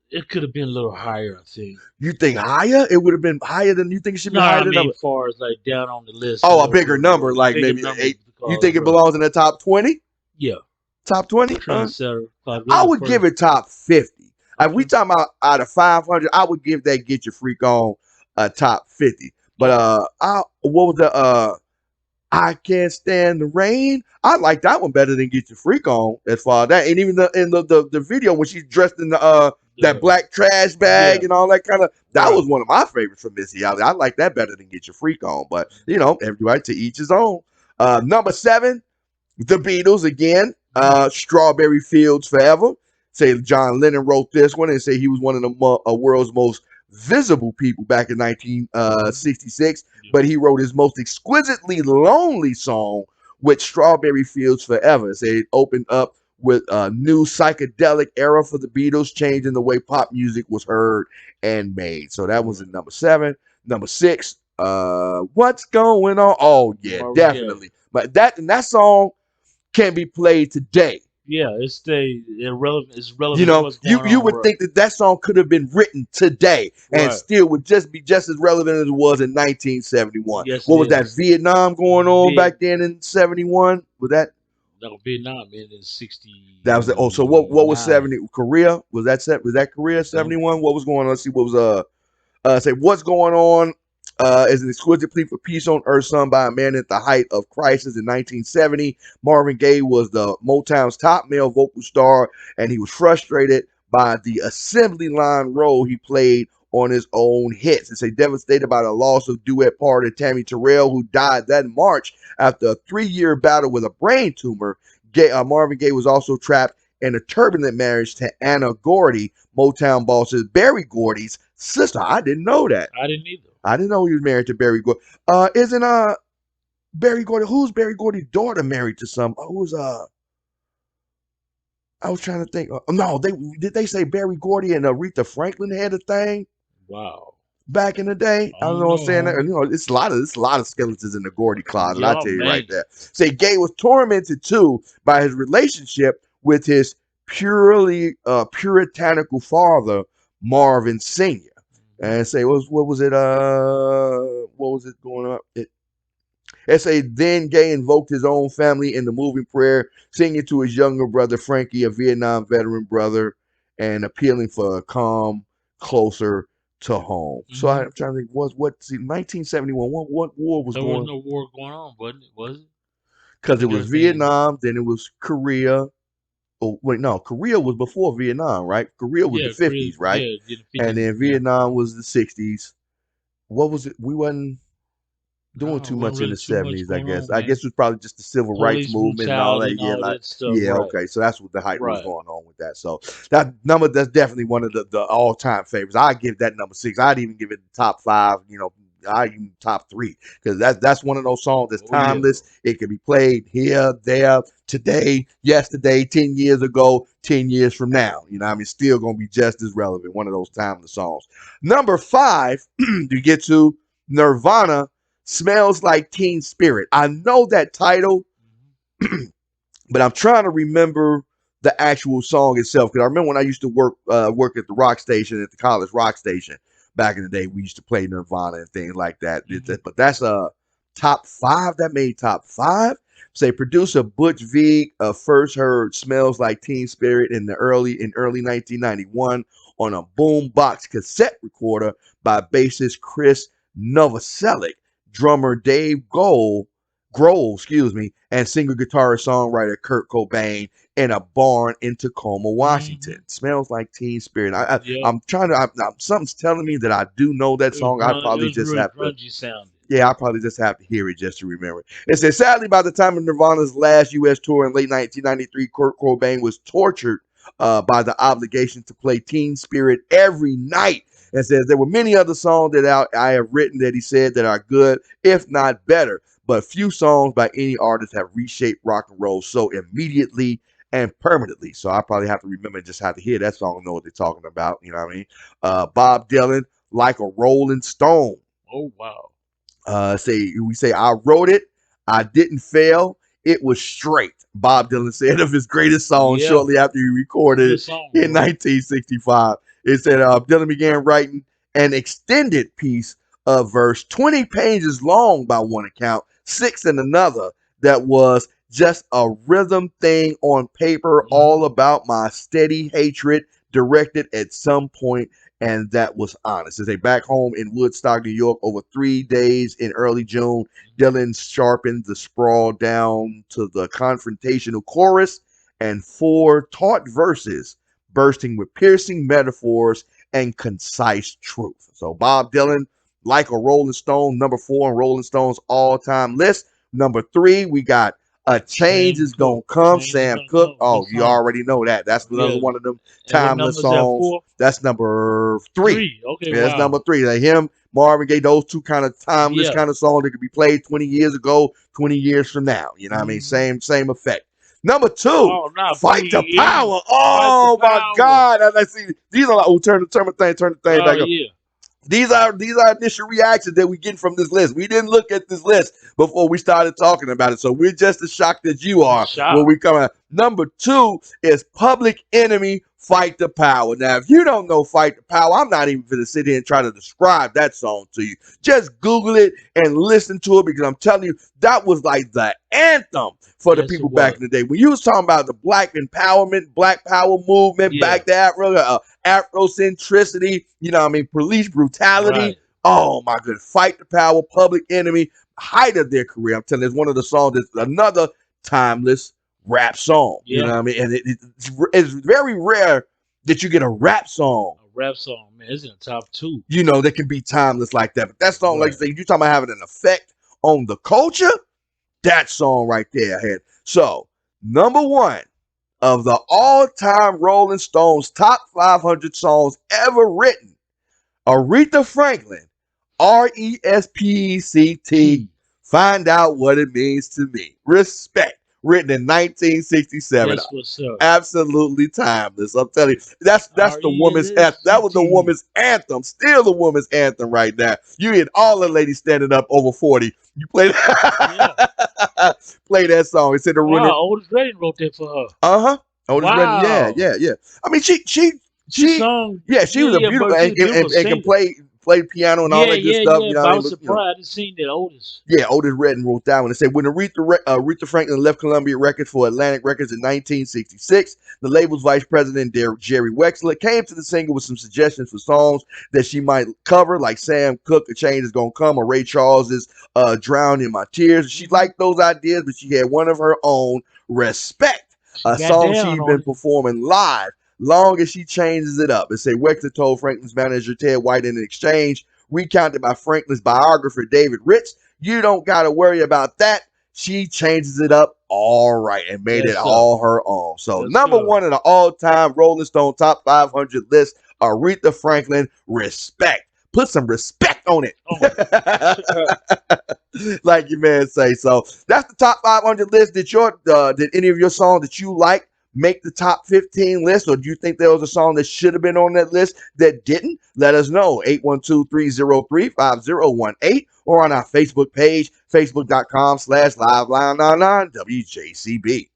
It could have been a little higher, I think. You think higher? It would have been higher than you think it should be No, higher I than mean, number. far as like down on the list, a Oh, a little bigger bit more, number, like bigger maybe number 8. You because think it belongs in the top 20? yeah, Top 20? trendsetter. Like I really would give first. it top 50. If we Okay. talking about out of 500, I would give that Get Your Freak On a top 50. But Okay. what was the I Can't Stand the Rain? I like that one better than Get Your Freak On as far as that. And even the video when she's dressed in the that The black trash yeah. bag and all that kind of, that Right. was one of my favorites from Missy Elliott. I like that better than Get Your Freak On. But everybody to each his own. Number 7, the Beatles again. Strawberry Fields Forever. Say John Lennon wrote this one and say he was one of the world's most visible people back in 1966. Yeah. But he wrote his most exquisitely lonely song with Strawberry Fields Forever. Say it opened up with a new psychedelic era for the Beatles, changing the way pop music was heard and made. So that was in number 7. Number 6, What's Going On? Oh yeah, Marvin Gaye. definitely. But that song can be played today. Yeah, it stay irrelevant. It's You relevant to know, what's you going you on. would Right. think that song could have been written today and Right. still would just be just as relevant as it was in 1971. Yes, What it was that? is. Vietnam going on Viet back then in 71? Was that no Vietnam in that was it? Oh, so what was '69. 70? Korea? Was that Korea No. 71? What was going on? Let's see what was say what's going on is an exquisite plea for peace on earth sung by a man at the height of crisis in 1970. Marvin Gaye was the Motown's top male vocal star, and he was frustrated by the assembly line role he played on his own hits. It's a devastated by the loss of duet partner Tammy Terrell, who died that March after a 3-year battle with a brain tumor. Marvin Gaye was also trapped in a turbulent marriage to Anna Gordy, Motown bosses Berry Gordy's sister. I didn't know that. I didn't either. I didn't know he was married to Berry Gordy. Isn't Berry Gordy? Who's Berry Gordy's daughter married to some? Who's I was trying to think. No, they say Berry Gordy and Aretha Franklin had a thing Wow. back in the day. I I don't don't know what I'm know, saying. homie. It's a lot of skeletons in the Gordy closet. I Yeah, tell you right man. there. Say Gay was tormented too by his relationship with his purely puritanical father, Marvin Sr. And say what was it? What was it going on? It say then Gay invoked his own family in the moving prayer, singing to his younger brother Frankie, a Vietnam veteran brother, and appealing for a calm, closer to home. So Mm-hmm. I'm trying to think, see 1971? What war was There was going? no war going on, wasn't it? Was it? I Because it think was everything. Vietnam, then it was Korea. Oh wait, no, Korea was before Vietnam, right? Korea was the Yeah, Korea. 50s, right? Yeah, did the And '50s. then Yeah. Vietnam was the 60s. What was it? We wasn't doing No, it too wasn't much in the really too much 70s, I going guess. on, I man. guess it was probably just the civil rights Police movement and all brutality that. and Yeah, all like that stuff. yeah, Right. okay. So that's what the hype was Right. going on with that. So that number that's definitely one of the all-time favorites. I give that number 6. I'd even give it the top 5, I even top 3. Because that's one of those songs that's Oh yeah. timeless. It can be played here, there, today, yesterday, 10 years ago, 10 years from now. Still gonna be just as relevant. One of those timeless songs. Number 5, you get to Nirvana. Smells Like Teen Spirit. I know that title, Mhm. but I'm trying to remember the actual song itself. Because I remember when I used to work at the rock station, at the college rock station back in the day, we used to play Nirvana and things like that. Mhm. But that's a top 5. That made top 5. Say producer Butch Vig first heard "Smells Like Teen Spirit" in early 1991 on a boombox cassette recorder by bassist Chris Novoselic, drummer Dave Grohl, and singer guitarist songwriter Kurt Cobain in a barn in Tacoma, Washington. Mhm. Smells Like Teen Spirit. I Yep. I'm trying to. Something's telling me that I do know that It was song. I grunge. It probably was just really have to. grungy sounding. Yeah, I probably just have to hear it just to remember it. It says, sadly, by the time of Nirvana's last U.S. tour in late 1993, Kurt Cobain was tortured by the obligation to play Teen Spirit every night. And says there were many other songs that I have written that he said that are good, if not better. But few songs by any artist have reshaped rock and roll so immediately and permanently. So I probably have to remember just how to hear that song and know what they're talking about. You know what I mean? Bob Dylan, Like a Rolling Stone. Oh wow. We say I wrote it, I didn't fail, it was straight. Bob Dylan said of his greatest song Yeah. shortly after he recorded Good it song, in bro. 1965. It said Dylan began writing an extended piece of verse, 20 pages long by one account, 6 in another, that was just a rhythm thing on paper, all about my steady hatred directed at some point, and that was honest. As they back home in Woodstock, New York, over 3 days in early June, Dylan sharpened the sprawl down to the confrontational chorus and 4 taut verses, bursting with piercing metaphors and concise truth. So Bob Dylan, Like a Rolling Stone, number 4 on Rolling Stone's all-time list. Number 3, we got A Change Is Gonna Come, Sam Cooke. Oh, you already know that. That's another one of them timeless songs. That's number 3. Okay, Yeah, that's number 3. Like him, Marvin Gaye, those two kind of timeless kind of songs that could be played 20 years ago, 20 years from now. You know what I mean? Same effect. Number 2, Fight the Power. Oh my God! I see these are like, turn the thing back up. These are initial reactions that we get from this list. We didn't look at this list before we started talking about it, so we're just as shocked as you are when we come out. Number 2 is Public Enemy, Fight the Power. Now, if you don't know Fight the Power, I'm not even going to sit here and try to describe that song to you. Just Google it and listen to it, because I'm telling you, that was like the anthem for the people back in the day. When you was talking about the black empowerment, black power movement, back to Afrocentricity, you know what I mean, police brutality. Oh my goodness. Fight the Power, Public Enemy, height of their career. I'm telling you, it's one of the songs that's another timeless rap song. You know what I mean? And it's very rare that you get a rap song. A rap song, man. It's in the top 2. You know, that can be timeless like that. But that song, like you say, you're talking about having an effect on the culture, that song right there had. So, number 1 of the all-time Rolling Stones top 500 songs ever written, Aretha Franklin, RESPECT, Find Out What It Means to Me. Respect, written in 1967. That's what's up. Absolutely timeless. I'm telling you, that's the woman's anthem. That was the woman's anthem. Still the woman's anthem right now. You get all the ladies standing up over 40. You play that, play that song. It's in the wow, Otis Redding wrote that for her. Otis Redding, yeah. I mean, she sung. Yeah, she was a beautiful and can play piano and all that good stuff. You know, I was surprised. I didn't see that Otis. Yeah, Otis Redding wrote that one. It said when Aretha Franklin left Columbia Records for Atlantic Records in 1966, the label's vice president Jerry Wexler came to the singer with some suggestions for songs that she might cover, like Sam Cooke, A Change Is Gonna Come, or Ray Charles's Drown in My Tears. She liked those ideas, but she had one of her own, Respect, a song she'd been performing live. Long as she changes it up. It say Wexler told Franklin's manager Ted White in an exchange recounted by Franklin's biographer David Ritz, you don't got to worry about that. She changes it up all right and made it all her own. So number 1 in the all-time Rolling Stone top 500 list, Aretha Franklin, Respect. Put some respect on it. Like your man say. So that's the top 500 list. Did any of your songs that you like make the top 15 list, or do you think there was a song that should have been on that list that didn't? Let us know. 812-303-5018 or on our Facebook page, facebook.com/liveline99WJCB.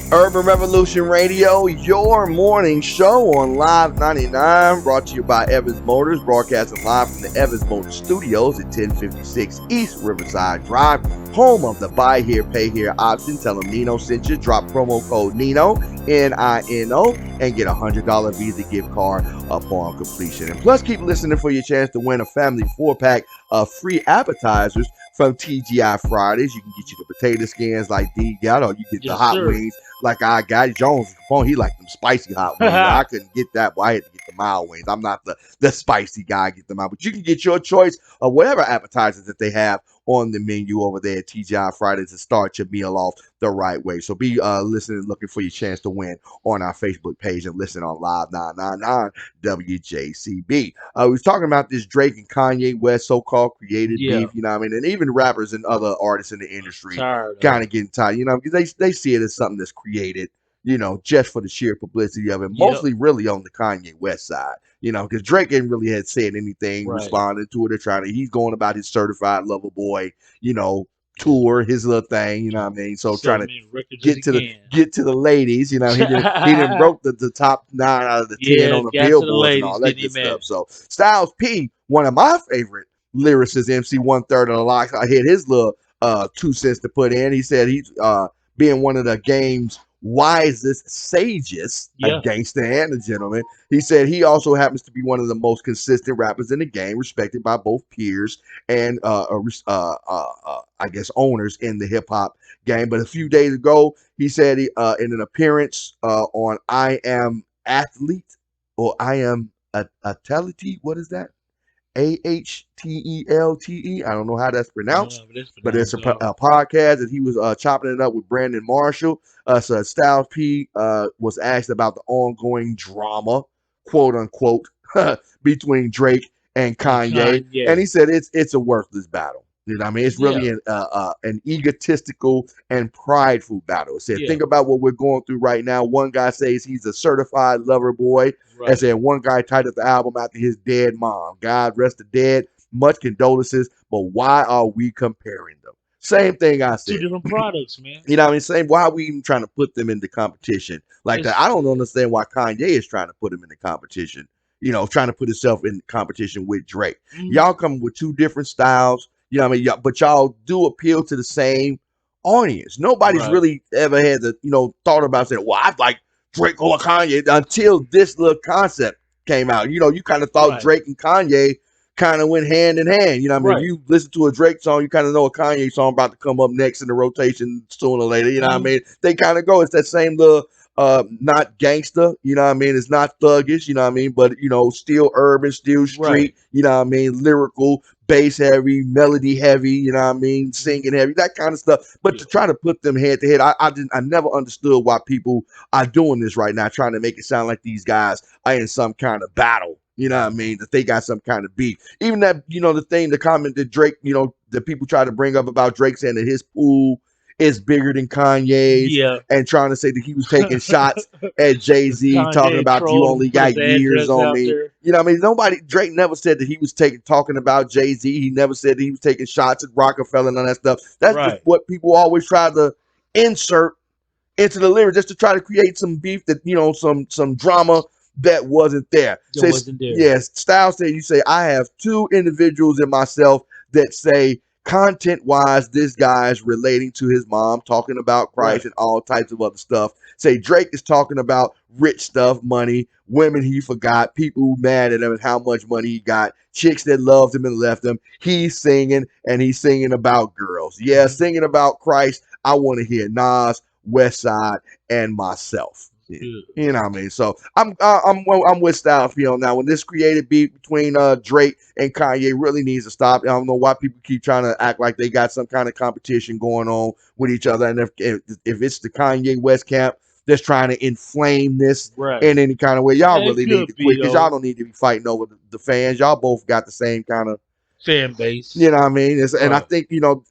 Urban Revolution Radio, your morning show on Live 99, brought to you by Evans Motors, broadcasting live from the Evans Motors Studios at 1056 East Riverside Drive, home of the buy here, pay here option. Tell them Nino sent you. Drop promo code Nino, Nino, and get a $100 Visa gift card upon completion. And plus, keep listening for your chance to win a family 4-pack of free appetizers from TGI Fridays. You can get you the potato skins like D got, or you get the hot wings like I got. Jones, he liked them spicy hot wings. I couldn't get that, but I had to get the mild wings. I'm not the spicy guy. Get them out, but you can get your choice of whatever appetizers that they have on the menu over there at TGI Fridays to start your meal off the right way. So be listening, looking for your chance to win on our Facebook page and listen on Live 999 WJCB. We was talking about this Drake and Kanye West so-called created beef, you know what I mean? And even rappers and other artists in the industry kind of getting tired, you know, because they see it as something that's created, you know, just for the sheer publicity of it, mostly really on the Kanye West side, you know, because Drake ain't really had said anything responding to it or trying to, he's going about his certified lover boy, you know, tour, his little thing, you know what I mean? So trying to get to the ladies, you know, he didn't broke the top 9 out of the 10 on the billboards and all that good stuff. So Styles P, one of my favorite lyricists, MC 1/3 of the Locks, I hit his little 2 cents to put in. He said he's being one of the game's wisest sages, a gangster and a gentleman. He said he also happens to be one of the most consistent rappers in the game, respected by both peers and I guess owners in the hip hop game. But a few days ago, he said in an appearance on I Am Athlete or I Am Atelity, what is that? AHTELTE. I don't know how that's pronounced, but it's a podcast that he was chopping it up with Brandon Marshall. So Styles P was asked about the ongoing drama, quote unquote, between Drake and Kanye, and he said it's a worthless battle. You know what I mean? It's really an egotistical and prideful battle. It said, think about what we're going through right now. One guy says he's a certified lover boy. And said one guy titled the album after his dead mom. God rest the dead. Much condolences, but why are we comparing them? Same thing I said. 2 different products, man. You know what I mean? Same. Why are we even trying to put them into competition like that? I don't understand why Kanye is trying to put them into competition. You know, trying to put himself in competition with Drake. Y'all come with 2 different styles. You know what I mean? But y'all do appeal to the same audience. Nobody's really ever had the, you know, thought about saying, well, I'd like Drake or Kanye until this little concept came out. You know, you kind of thought Drake and Kanye kind of went hand in hand. You know what I mean? You listen to a Drake song, you kind of know a Kanye song about to come up next in the rotation sooner or later. You know what I mean? They kind of go. It's that same little, not gangster, you know what I mean? It's not thuggish, you know what I mean? But, you know, still urban, still street, you know what I mean? Lyrical, bass heavy, melody heavy, you know what I mean? Singing heavy, that kind of stuff. But to try to put them head to head, I never understood why people are doing this right now, trying to make it sound like these guys are in some kind of battle. You know what I mean? That they got some kind of beef. Even that, you know, the comment that Drake, you know, that people try to bring up about Drake saying that his pool is bigger than Kanye's, and trying to say that he was taking shots at Jay-Z, talking about you only got years on me. You know what I mean? Drake never said that he was talking about Jay-Z. He never said that he was taking shots at Rockefeller and all that stuff. That's just what people always try to insert into the lyrics, just to try to create some beef that, you know, some drama that wasn't there. Yes, Styles said, you say, I have 2 individuals in myself that say, content-wise, this guy is relating to his mom, talking about Christ and all types of other stuff. Say Drake is talking about rich stuff, money, women he forgot, people who mad at him and how much money he got, chicks that loved him and left him. He's singing, and he's singing about girls. Yeah, singing about Christ. I want to hear Nas, Westside, and myself. You know what I mean? So I'm with Styles P on that one. This creative beef between Drake and Kanye really needs to stop. I don't know why people keep trying to act like they got some kind of competition going on with each other. And if it's the Kanye West camp that's trying to inflame this in any kind of way, y'all really need to quit, because y'all don't need to be fighting over the fans. Y'all both got the same kind of fan base. You know what I mean? And I think, you know,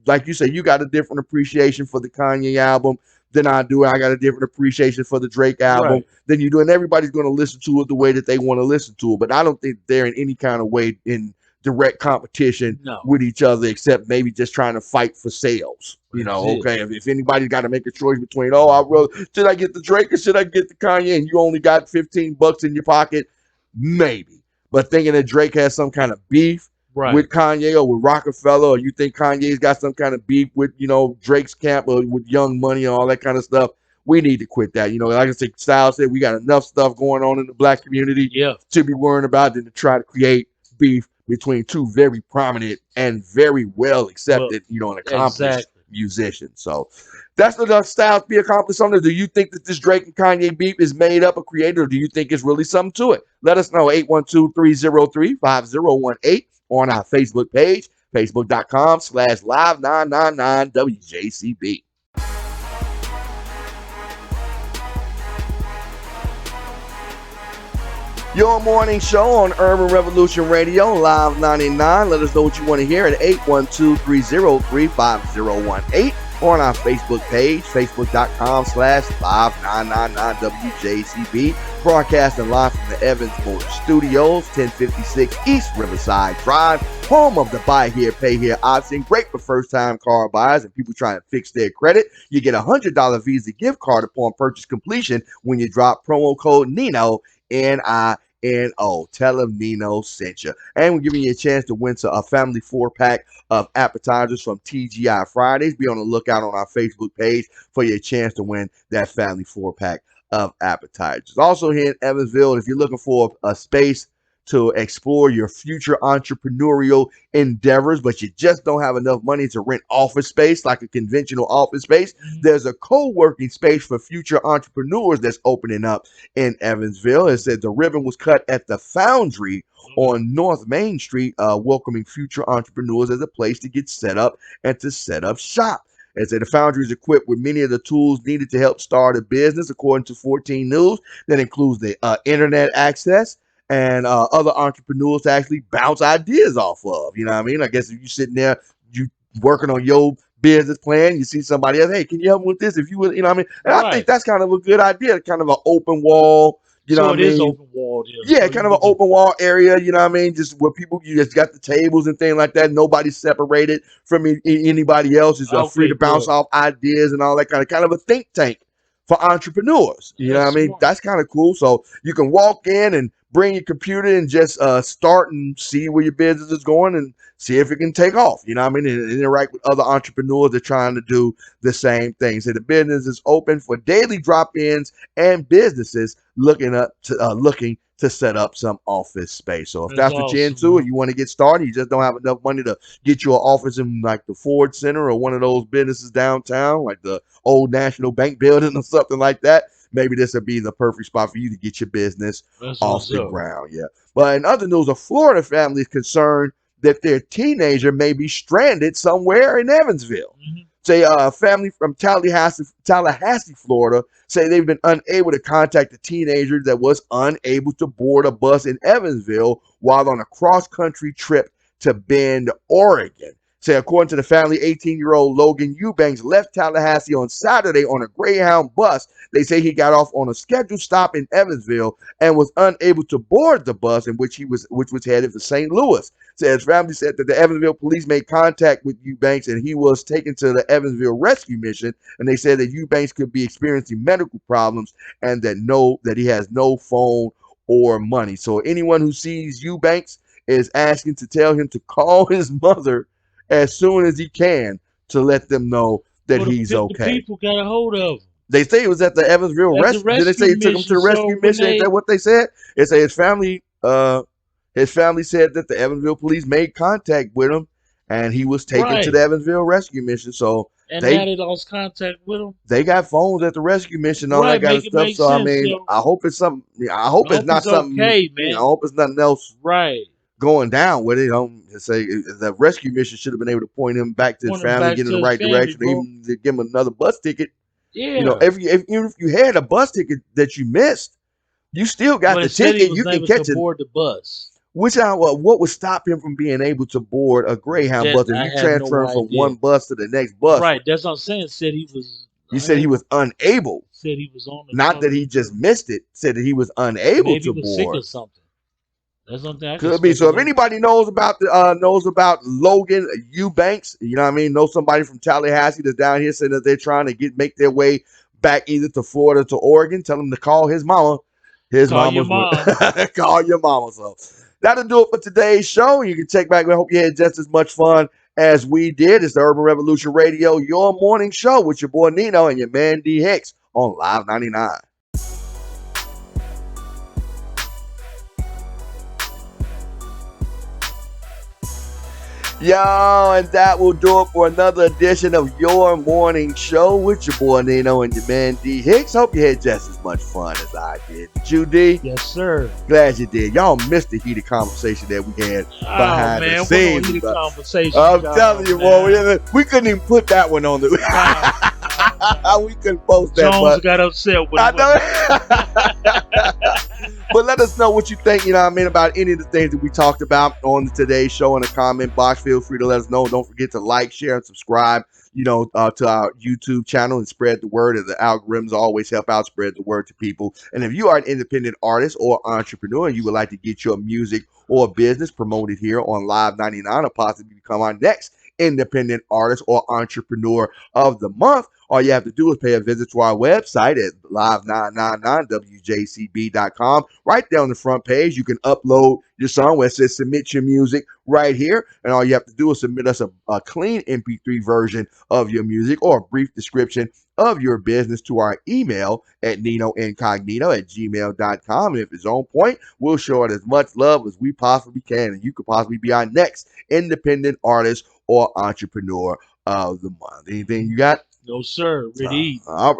like you said, you got a different appreciation for the Kanye album than I do. I got a different appreciation for the Drake album than you do. And everybody's going to listen to it the way that they want to listen to it. But I don't think they're in any kind of way in direct competition with each other, except maybe just trying to fight for sales. You know, okay, if anybody's got to make a choice between, should I get the Drake or should I get the Kanye? And you only got $15 in your pocket, maybe. But thinking that Drake has some kind of beef with Kanye or with Rockefeller, or you think Kanye's got some kind of beef with, you know, Drake's camp or with Young Money and all that kind of stuff, we need to quit that. You know, like I said, Styles said, we got enough stuff going on in the black community to be worrying about than to try to create beef between 2 very prominent and very well accepted, you know, and accomplished musician. So that's the Styles P accomplished something. Do you think that this Drake and Kanye beef is made up or created, or do you think it's really something to it? Let us know. 812-303-5018 on our Facebook page, facebook.com/live999WJCB. Your morning show on Urban Revolution Radio, Live 99. Let us know what you want to hear at 812-303-5018 on our Facebook page, facebook.com/live999WJCB. Broadcasting live from the Evans Motor Studios, 1056 East Riverside Drive, home of the buy here, pay here option. Great for first-time car buyers and people trying to fix their credit. You get a $100 Visa gift card upon purchase completion when you drop promo code NINO, NINO. Tell them Nino sent you. And we're giving you a chance to win a family 4-pack of appetizers from TGI Fridays. Be on the lookout on our Facebook page for your chance to win that family 4-pack of appetizers. Also here in Evansville, if you're looking for a space to explore your future entrepreneurial endeavors, but you just don't have enough money to rent office space, like a conventional office space, there's a co-working space for future entrepreneurs that's opening up in Evansville. It said the ribbon was cut at the Foundry on North Main Street, welcoming future entrepreneurs as a place to get set up and to set up shop. It said the Foundry is equipped with many of the tools needed to help start a business, according to 14 News. That includes the internet access and other entrepreneurs to actually bounce ideas off of. You know what I mean? I guess if you're sitting there, you working on your business plan, you see somebody else, hey, can you help me with this? If you would, you know what I mean? And I think that's kind of a good idea, kind of an open wall. You know what I mean? It is open wall. Yeah, kind of an open wall area, you know what I mean? Just where people, you just got the tables and things like that. Nobody's separated from anybody else. It's free to bounce off ideas and all that kind of a think tank for entrepreneurs. You know what I mean? That's kind of cool. So you can walk in and bring your computer and just start and see where your business is going and see if it can take off. You know what I mean? And interact with other entrepreneurs that are trying to do the same thing. So the business is open for daily drop-ins and businesses looking to set up some office space. So if that's what you're into and you want to get started, you just don't have enough money to get you an office in like the Ford Center or one of those businesses downtown, like the old National Bank building or something like that, maybe this would be the perfect spot for you to get your business off the ground. Yeah. But in other news, a Florida family is concerned that their teenager may be stranded somewhere in Evansville. Say a family from Tallahassee, Florida, say they've been unable to contact the teenager that was unable to board a bus in Evansville while on a cross-country trip to Bend, Oregon. Say, according to the family, 18-year-old Logan Eubanks left Tallahassee on Saturday on a Greyhound bus. They say he got off on a scheduled stop in Evansville and was unable to board the bus in which was headed for St. Louis. So his family said that the Evansville police made contact with Eubanks and he was taken to the Evansville rescue mission. And they said that Eubanks could be experiencing medical problems and that he has no phone or money. So anyone who sees Eubanks is asking to tell him to call his mother as soon as he can to let them know that he's okay. The people got a hold of him. They say it was at the Evansville rescue. Did they say it took him to the rescue mission? Is that what they said? It said his family said that the Evansville police made contact with him and he was taken to the Evansville rescue mission. So now they lost contact with him. They got phones at the rescue mission, all that kind of stuff. So I mean, I hope it's something. I hope it's not something. Okay, man. I hope it's nothing else. Going down with it. Say the rescue mission should have been able to point him back to his family, get in the right direction, even to give him another bus ticket. Yeah. You know, even if you had a bus ticket that you missed, you still got the ticket. You can catch it. Board the bus. What would stop him from being able to board a Greyhound bus if you transfer from one bus to the next bus? Right. That's what I'm saying. Said he was. You said he was unable. Said he was on. Not that he just missed it. Said that he was unable to board. Sick or something. That's something I could be. So if anybody knows about Logan Eubanks, you know what I mean, know somebody from Tallahassee that's down here saying that they're trying to make their way back either to Florida or to Oregon, tell them to call his mama. Call your mama. So that'll do it for today's show. You can check back. I hope you had just as much fun as we did. It's the Urban Revolution Radio, your morning show with your boy Nino and your man D Hicks on Live 99. Yo, and that will do it for another edition of Your Morning Show with your boy Nino and your man D Hicks. Hope you had just as much fun as I did. Did you, D? Yes, sir. Glad you did. Y'all missed the heated conversation that we had behind the scenes. Heated conversation. I'm telling you, boy, we couldn't even put that one on the. We couldn't post that. Jones got upset with it. I know. But let us know what you think, about any of the things that we talked about on today's show in the comment box. Feel free to let us know. Don't forget to like, share, and subscribe, to our YouTube channel and spread the word. And the algorithms always help out spread the word to people. And if you are an independent artist or entrepreneur and you would like to get your music or business promoted here on Live 99 or possibly become our next independent artist or entrepreneur of the month, all you have to do is pay a visit to our website at live999wjcb.com. Right there on the front page, you can upload your song where it says submit your music right here. And all you have to do is submit us a clean MP3 version of your music or a brief description of your business to our email at ninoincognito@gmail.com. And if it's on point, we'll show it as much love as we possibly can. And you could possibly be our next independent artist or entrepreneur of the month. Anything you got? No, sir. Ready. All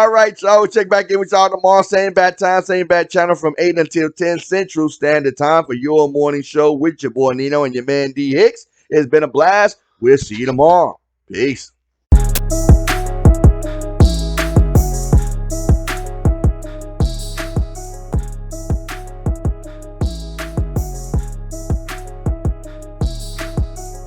right, y'all. We'll check back in with y'all tomorrow. Same bad time, same bad channel from 8 until 10 Central Standard Time for your morning show with your boy Nino and your man D Hicks. It's been a blast. We'll see you tomorrow. Peace.